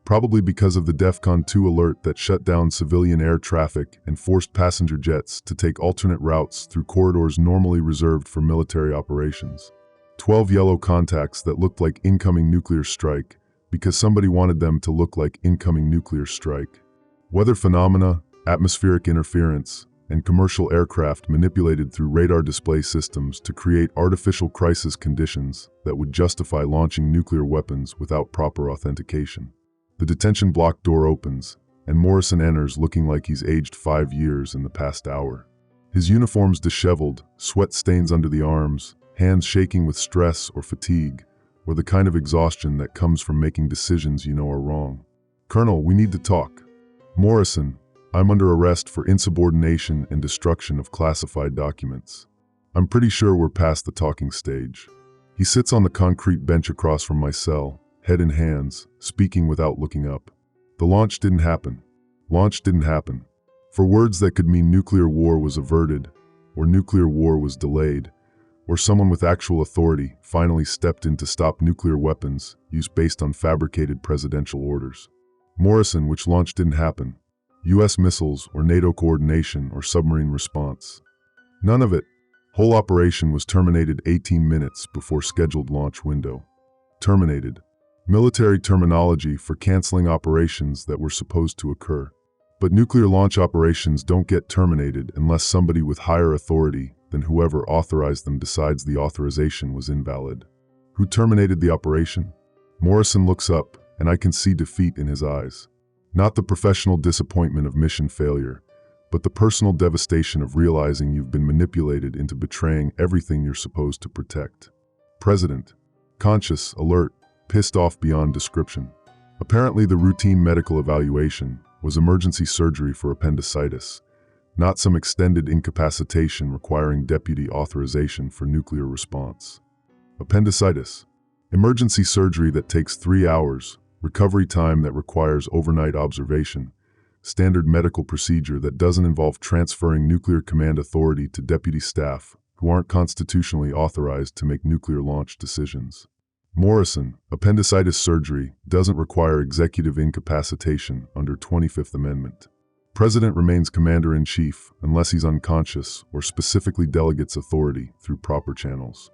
probably because of the DEFCON 2 alert that shut down civilian air traffic and forced passenger jets to take alternate routes through corridors normally reserved for military operations. 12 yellow contacts that looked like incoming nuclear strike because somebody wanted them to look like incoming nuclear strike. Weather phenomena, atmospheric interference, and commercial aircraft manipulated through radar display systems to create artificial crisis conditions that would justify launching nuclear weapons without proper authentication. The detention block door opens, and Morrison enters looking like he's aged 5 years in the past hour. His uniform's disheveled, sweat stains under the arms, hands shaking with stress or fatigue, or the kind of exhaustion that comes from making decisions you know are wrong. "Colonel, we need to talk." "Morrison, I'm under arrest for insubordination and destruction of classified documents." "I'm pretty sure we're past the talking stage." He sits on the concrete bench across from my cell, head in hands, speaking without looking up. "The launch didn't happen. Launch didn't happen." For words that could mean nuclear war was averted, or nuclear war was delayed, or someone with actual authority finally stepped in to stop nuclear weapons use based on fabricated presidential orders. Morrison, which launch didn't happen. U.S. missiles or NATO coordination or submarine response. None of it. Whole operation was terminated 18 minutes before scheduled launch window. Terminated. Military terminology for canceling operations that were supposed to occur. But nuclear launch operations don't get terminated unless somebody with higher authority than whoever authorized them decides the authorization was invalid. Who terminated the operation? Morrison looks up, and I can see defeat in his eyes. Not the professional disappointment of mission failure, but the personal devastation of realizing you've been manipulated into betraying everything you're supposed to protect. President. Conscious, alert, pissed off beyond description. Apparently the routine medical evaluation was emergency surgery for appendicitis, not some extended incapacitation requiring deputy authorization for nuclear response. Appendicitis. Emergency surgery that takes 3 hours, recovery time that requires overnight observation, standard medical procedure that doesn't involve transferring nuclear command authority to deputy staff who aren't constitutionally authorized to make nuclear launch decisions. Morrison, appendicitis surgery doesn't require executive incapacitation under 25th Amendment. President remains commander-in-chief unless he's unconscious or specifically delegates authority through proper channels.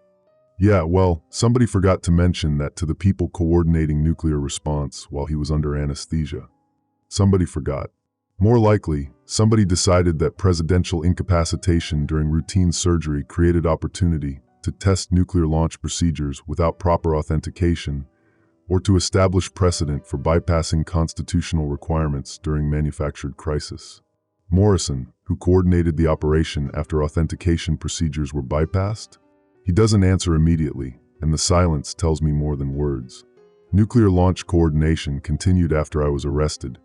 Yeah, well, somebody forgot to mention that to the people coordinating nuclear response while he was under anesthesia. Somebody forgot. More likely, somebody decided that presidential incapacitation during routine surgery created opportunity to test nuclear launch procedures without proper authentication, or to establish precedent for bypassing constitutional requirements during manufactured crisis. Morrison, who coordinated the operation after authentication procedures were bypassed? He doesn't answer immediately, and the silence tells me more than words. Nuclear launch coordination continued after I was arrested,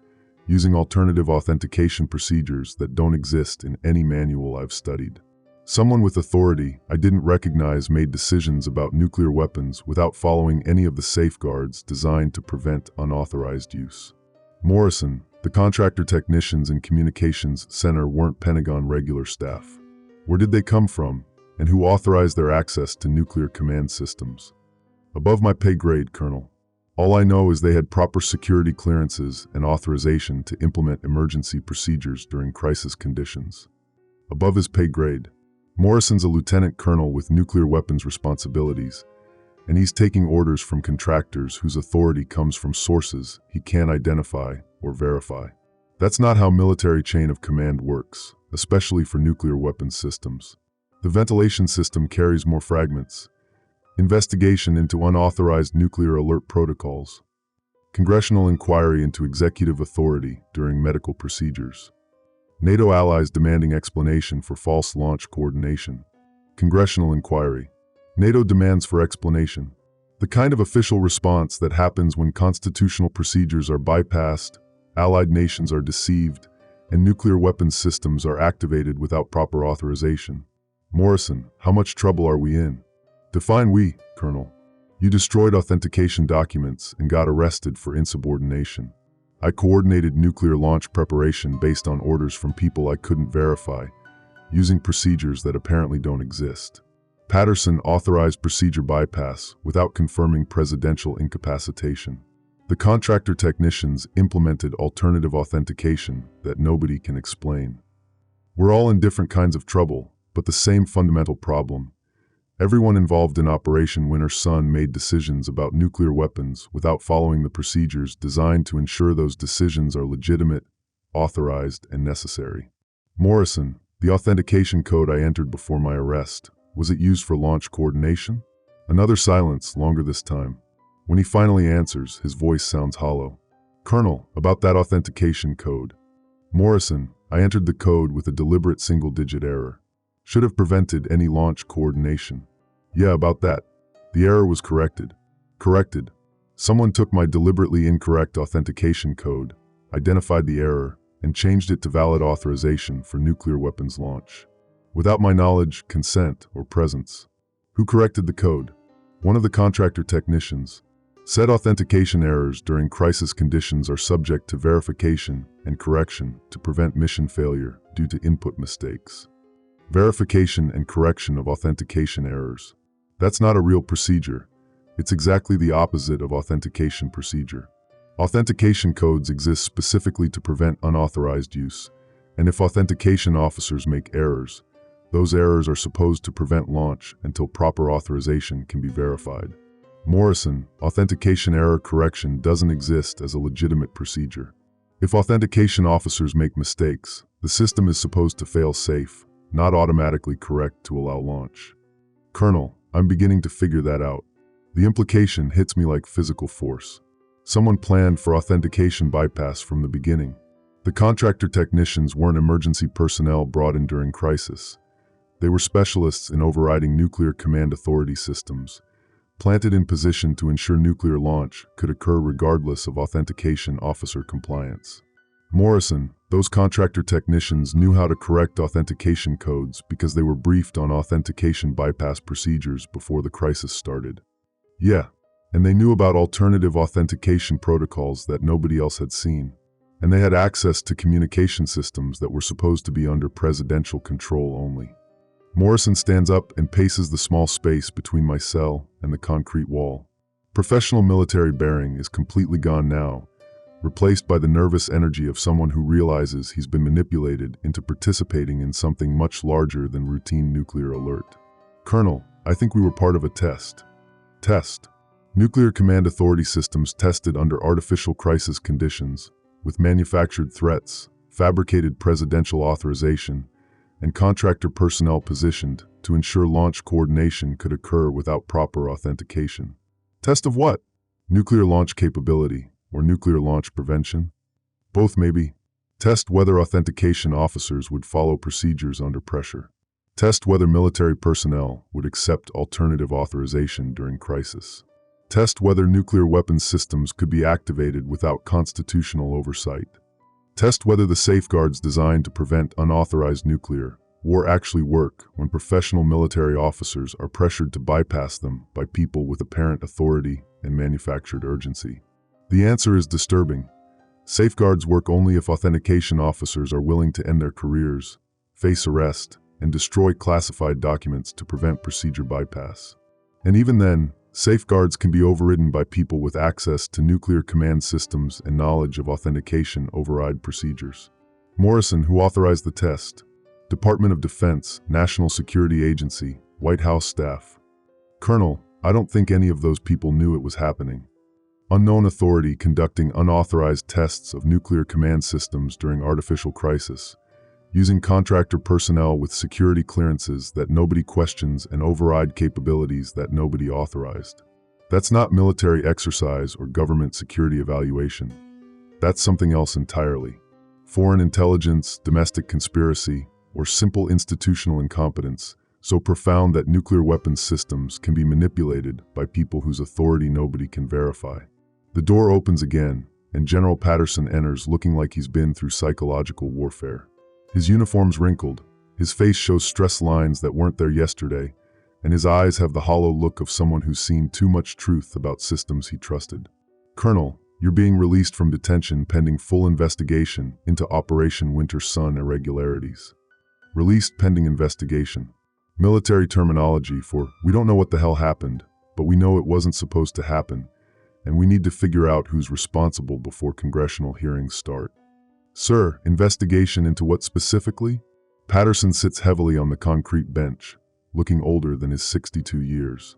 using alternative authentication procedures that don't exist in any manual I've studied. Someone with authority I didn't recognize made decisions about nuclear weapons without following any of the safeguards designed to prevent unauthorized use. Morrison, the contractor technicians in Communications Center weren't Pentagon regular staff. Where did they come from, and who authorized their access to nuclear command systems? Above my pay grade, Colonel. All I know is they had proper security clearances and authorization to implement emergency procedures during crisis conditions. Above his pay grade. Morrison's a lieutenant colonel with nuclear weapons responsibilities, and he's taking orders from contractors whose authority comes from sources he can't identify or verify. That's not how military chain of command works, especially for nuclear weapons systems. The ventilation system carries more fragments. Investigation into unauthorized nuclear alert protocols. Congressional inquiry into executive authority during medical procedures. NATO allies demanding explanation for false launch coordination. Congressional inquiry. NATO demands for explanation. The kind of official response that happens when constitutional procedures are bypassed, allied nations are deceived, and nuclear weapons systems are activated without proper authorization. Morrison, how much trouble are we in? Define we, Colonel. You destroyed authentication documents and got arrested for insubordination. I coordinated nuclear launch preparation based on orders from people I couldn't verify, using procedures that apparently don't exist. Patterson authorized procedure bypass without confirming presidential incapacitation. The contractor technicians implemented alternative authentication that nobody can explain. We're all in different kinds of trouble, but the same fundamental problem. Everyone involved in Operation Winter Sun made decisions about nuclear weapons without following the procedures designed to ensure those decisions are legitimate, authorized, and necessary. Morrison, the authentication code I entered before my arrest, was it used for launch coordination? Another silence, longer this time. When he finally answers, his voice sounds hollow. Colonel, about that authentication code. Morrison, I entered the code with a deliberate single-digit error. Should have prevented any launch coordination. Yeah, about that. The error was corrected. Corrected. Someone took my deliberately incorrect authentication code, identified the error, and changed it to valid authorization for nuclear weapons launch. Without my knowledge, consent, or presence. Who corrected the code? One of the contractor technicians. Said authentication errors during crisis conditions are subject to verification and correction to prevent mission failure due to input mistakes. Verification and correction of authentication errors. That's not a real procedure. It's exactly the opposite of authentication procedure. Authentication codes exist specifically to prevent unauthorized use, and if authentication officers make errors, those errors are supposed to prevent launch until proper authorization can be verified. Morrison, authentication error correction doesn't exist as a legitimate procedure. If authentication officers make mistakes, the system is supposed to fail safe, not automatically correct to allow launch. Colonel, I'm beginning to figure that out. The implication hits me like physical force. Someone planned for authentication bypass from the beginning. The contractor technicians weren't emergency personnel brought in during crisis. They were specialists in overriding nuclear command authority systems, planted in position to ensure nuclear launch could occur regardless of authentication officer compliance. Morrison, those contractor technicians knew how to correct authentication codes because they were briefed on authentication bypass procedures before the crisis started. Yeah, And they knew about alternative authentication protocols that nobody else had seen. And they had access to communication systems that were supposed to be under presidential control only. Morrison stands up and paces the small space between my cell and the concrete wall. Professional military bearing is completely gone now, replaced by the nervous energy of someone who realizes he's been manipulated into participating in something much larger than routine nuclear alert. Colonel, I think we were part of a test. Test. Nuclear command authority systems tested under artificial crisis conditions, with manufactured threats, fabricated presidential authorization, and contractor personnel positioned to ensure launch coordination could occur without proper authentication. Test of what? Nuclear launch capability, or nuclear launch prevention? Both maybe. Test whether authentication officers would follow procedures under pressure. Test whether military personnel would accept alternative authorization during crisis. Test whether nuclear weapons systems could be activated without constitutional oversight. Test whether the safeguards designed to prevent unauthorized nuclear war actually work when professional military officers are pressured to bypass them by people with apparent authority and manufactured urgency. The answer is disturbing. Safeguards work only if authentication officers are willing to end their careers, face arrest, and destroy classified documents to prevent procedure bypass. And even then, safeguards can be overridden by people with access to nuclear command systems and knowledge of authentication override procedures. Morrison, who authorized the test. Department of Defense, National Security Agency, White House staff. Colonel, I don't think any of those people knew it was happening. Unknown authority conducting unauthorized tests of nuclear command systems during artificial crisis, using contractor personnel with security clearances that nobody questions and override capabilities that nobody authorized. That's not military exercise or government security evaluation. That's something else entirely. Foreign intelligence, domestic conspiracy, or simple institutional incompetence, so profound that nuclear weapons systems can be manipulated by people whose authority nobody can verify. The door opens again, and General Patterson enters looking like he's been through psychological warfare. His uniform's wrinkled, his face shows stress lines that weren't there yesterday, and his eyes have the hollow look of someone who's seen too much truth about systems he trusted. Colonel, you're being released from detention pending full investigation into Operation Winter Sun irregularities. Released pending investigation. Military terminology for, we don't know what the hell happened, but we know it wasn't supposed to happen, and we need to figure out who's responsible before congressional hearings start. Sir, investigation into what specifically? Patterson sits heavily on the concrete bench, looking older than his 62 years.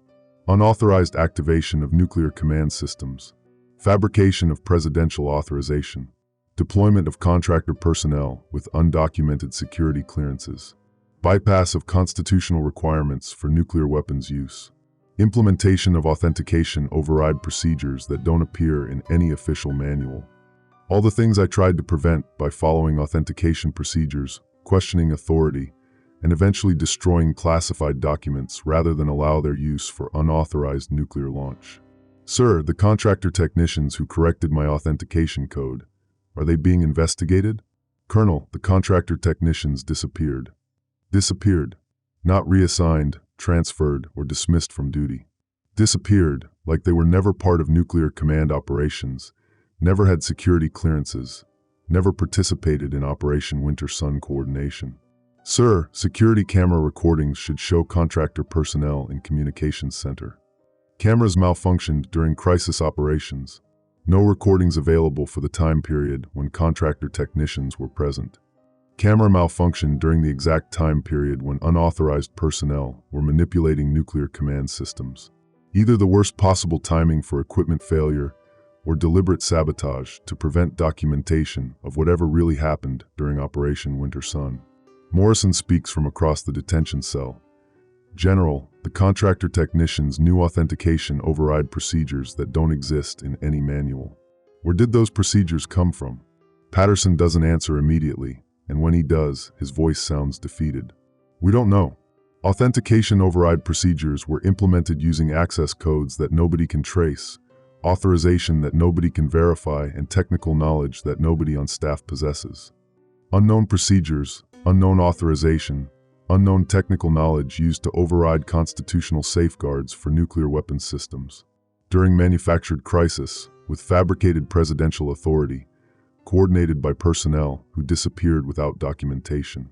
Unauthorized activation of nuclear command systems. Fabrication of presidential authorization. Deployment of contractor personnel with undocumented security clearances. Bypass of constitutional requirements for nuclear weapons use. Implementation of authentication override procedures that don't appear in any official manual. All the things I tried to prevent by following authentication procedures, questioning authority, and eventually destroying classified documents rather than allow their use for unauthorized nuclear launch. Sir, the contractor technicians who corrected my authentication code, are they being investigated? Colonel, the contractor technicians disappeared. Disappeared. Not reassigned, transferred, or dismissed from duty. Disappeared, like they were never part of nuclear command operations, never had security clearances, never participated in Operation Winter Sun coordination. Sir, security camera recordings should show contractor personnel in communications center. Cameras malfunctioned during crisis operations. No recordings available for the time period when contractor technicians were present. Camera malfunctioned during the exact time period when unauthorized personnel were manipulating nuclear command systems. Either the worst possible timing for equipment failure or deliberate sabotage to prevent documentation of whatever really happened during Operation Winter Sun. Morrison speaks from across the detention cell. General, the contractor technicians knew authentication override procedures that don't exist in any manual. Where did those procedures come from? Patterson doesn't answer immediately, and when he does, his voice sounds defeated. We don't know. Authentication override procedures were implemented using access codes that nobody can trace, authorization that nobody can verify, and technical knowledge that nobody on staff possesses. Unknown procedures, unknown authorization, unknown technical knowledge used to override constitutional safeguards for nuclear weapons systems. during manufactured crisis, with fabricated presidential authority, coordinated by personnel who disappeared without documentation.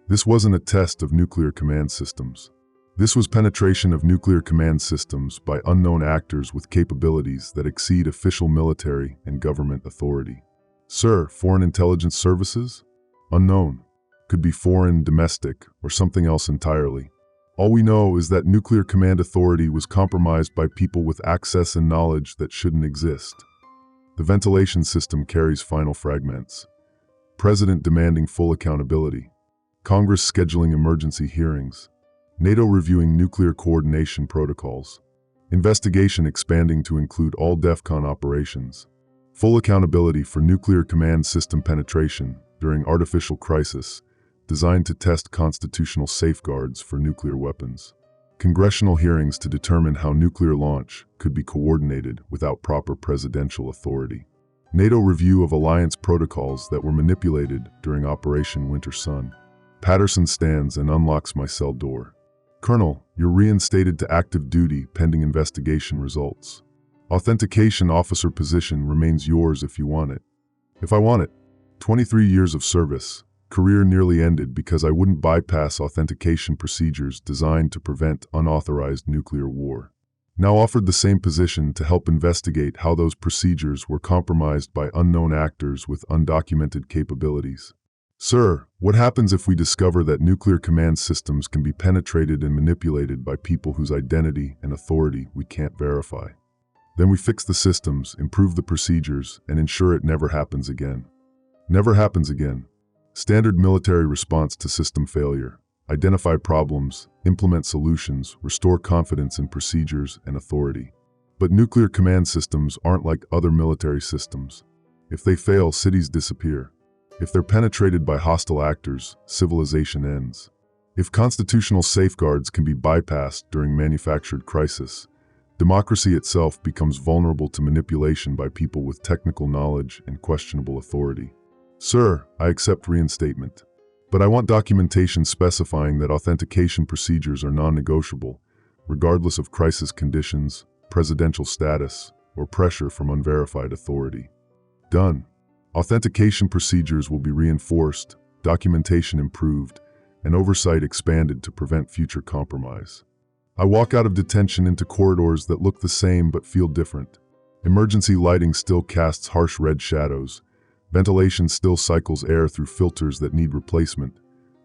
This wasn't a test of nuclear command systems. This was penetration of nuclear command systems by unknown actors with capabilities that exceed official military and government authority. Sir, foreign intelligence services? Unknown. Could be foreign, domestic, or something else entirely. All we know is that nuclear command authority was compromised by people with access and knowledge that shouldn't exist. The ventilation system carries final fragments. President demanding full accountability. Congress scheduling emergency hearings. NATO reviewing nuclear coordination protocols. Investigation expanding to include all DEFCON operations. Full accountability for nuclear command system penetration during artificial crisis, designed to test constitutional safeguards for nuclear weapons. Congressional hearings to determine how nuclear launch could be coordinated without proper presidential authority. NATO review of alliance protocols that were manipulated during Operation Winter Sun. Patterson stands and unlocks my cell door. Colonel, you're reinstated to active duty pending investigation results. Authentication officer position remains yours if you want it. If I want it. 23 years of service. Career nearly ended because I wouldn't bypass authentication procedures designed to prevent unauthorized nuclear war. Now offered the same position to help investigate how those procedures were compromised by unknown actors with undocumented capabilities. Sir, what happens if we discover that nuclear command systems can be penetrated and manipulated by people whose identity and authority we can't verify? Then we fix the systems, improve the procedures, and ensure it never happens again. Never happens again. Standard military response to system failure. Identify problems, implement solutions, restore confidence in procedures and authority. But nuclear command systems aren't like other military systems. If they fail, cities disappear. If they're penetrated by hostile actors, civilization ends. If constitutional safeguards can be bypassed during manufactured crisis, democracy itself becomes vulnerable to manipulation by people with technical knowledge and questionable authority. Sir, I accept reinstatement. But I want documentation specifying that authentication procedures are non-negotiable, regardless of crisis conditions, presidential status, or pressure from unverified authority. Done. Authentication procedures will be reinforced, documentation improved, and oversight expanded to prevent future compromise. I walk out of detention into corridors that look the same but feel different. Emergency lighting still casts harsh red shadows. Ventilation still cycles air through filters that need replacement.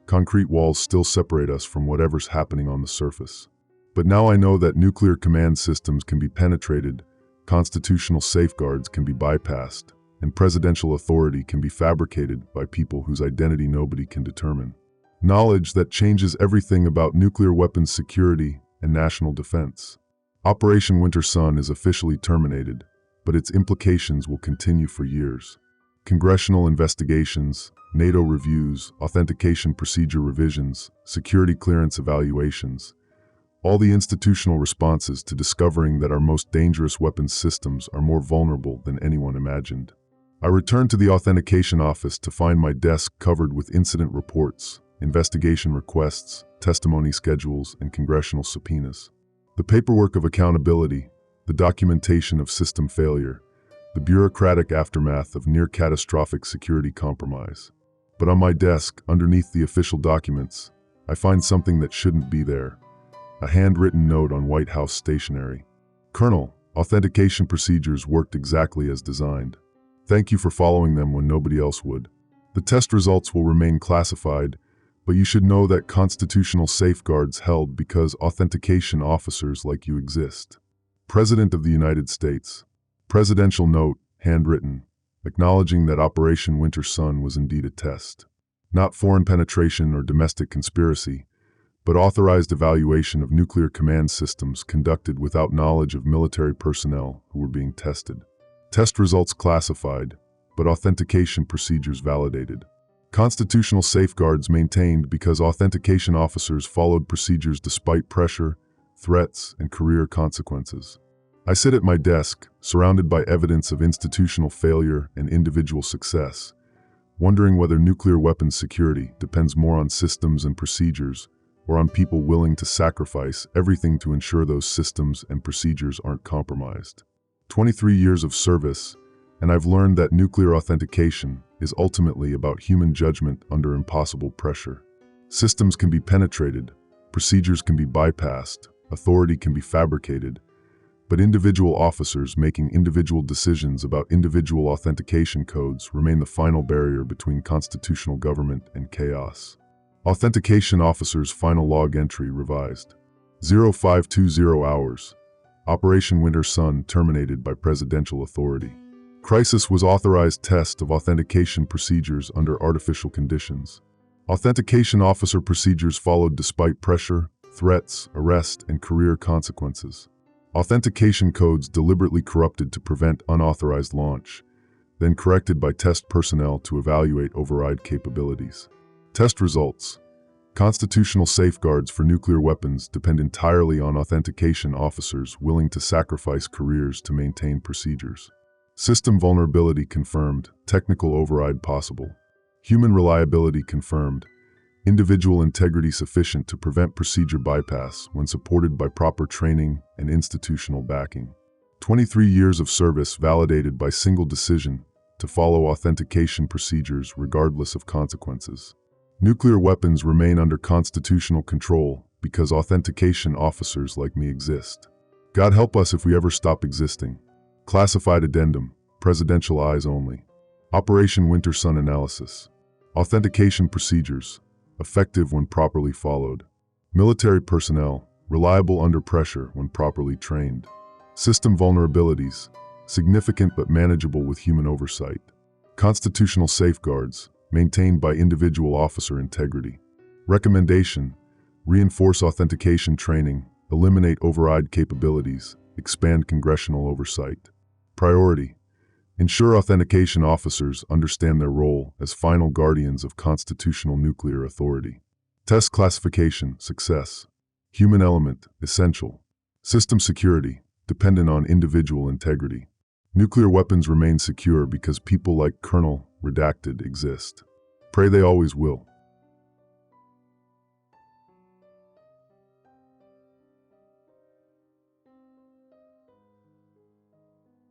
Concrete walls still separate us from whatever's happening on the surface. But now I know that nuclear command systems can be penetrated, constitutional safeguards can be bypassed, and presidential authority can be fabricated by people whose identity nobody can determine. Knowledge that changes everything about nuclear weapons security and national defense. Operation Winter Sun is officially terminated, but its implications will continue for years. Congressional investigations, NATO reviews, authentication procedure revisions, security clearance evaluations, all the institutional responses to discovering that our most dangerous weapons systems are more vulnerable than anyone imagined. I returned to the authentication office to find my desk covered with incident reports, investigation requests, testimony schedules, and congressional subpoenas. The paperwork of accountability, the documentation of system failure, the bureaucratic aftermath of near-catastrophic security compromise. But on my desk, underneath the official documents, I find something that shouldn't be there. A handwritten note on White House stationery. Colonel, authentication procedures worked exactly as designed. Thank you for following them when nobody else would. The test results will remain classified, but you should know that constitutional safeguards held because authentication officers like you exist. President of the United States. Presidential note, handwritten, acknowledging that Operation Winter Sun was indeed a test. Not foreign penetration or domestic conspiracy, but authorized evaluation of nuclear command systems conducted without knowledge of military personnel who were being tested. Test results classified, but authentication procedures validated. Constitutional safeguards maintained because authentication officers followed procedures despite pressure, threats, and career consequences. I sit at my desk, surrounded by evidence of institutional failure and individual success, wondering whether nuclear weapons security depends more on systems and procedures or on people willing to sacrifice everything to ensure those systems and procedures aren't compromised. 23 years of service, and I've learned that nuclear authentication is ultimately about human judgment under impossible pressure. Systems can be penetrated, procedures can be bypassed, authority can be fabricated, but individual officers making individual decisions about individual authentication codes remain the final barrier between constitutional government and chaos. Authentication officers' final log entry revised. 0520 hours. Operation Winter Sun terminated by presidential authority. Crisis was authorized test of authentication procedures under artificial conditions. Authentication officer procedures followed despite pressure, threats, arrest, and career consequences. Authentication codes deliberately corrupted to prevent unauthorized launch, then corrected by test personnel to evaluate override capabilities. Test results. Constitutional safeguards for nuclear weapons depend entirely on authentication officers willing to sacrifice careers to maintain procedures. System vulnerability confirmed, technical override possible. Human reliability confirmed, individual integrity sufficient to prevent procedure bypass when supported by proper training and institutional backing. 23 years of service validated by single decision to follow authentication procedures regardless of consequences. Nuclear weapons remain under constitutional control because authentication officers like me exist. God help us if we ever stop existing. Classified addendum, presidential eyes only. Operation Winter Sun analysis. Authentication procedures, effective when properly followed. Military personnel, reliable under pressure when properly trained. System vulnerabilities, significant but manageable with human oversight. Constitutional safeguards, maintained by individual officer integrity. Recommendation, reinforce authentication training, eliminate override capabilities, expand congressional oversight. Priority, ensure authentication officers understand their role as final guardians of constitutional nuclear authority. Test classification, success. Human element, essential. System security, dependent on individual integrity. Nuclear weapons remain secure because people like Colonel Redacted exist. Pray they always will.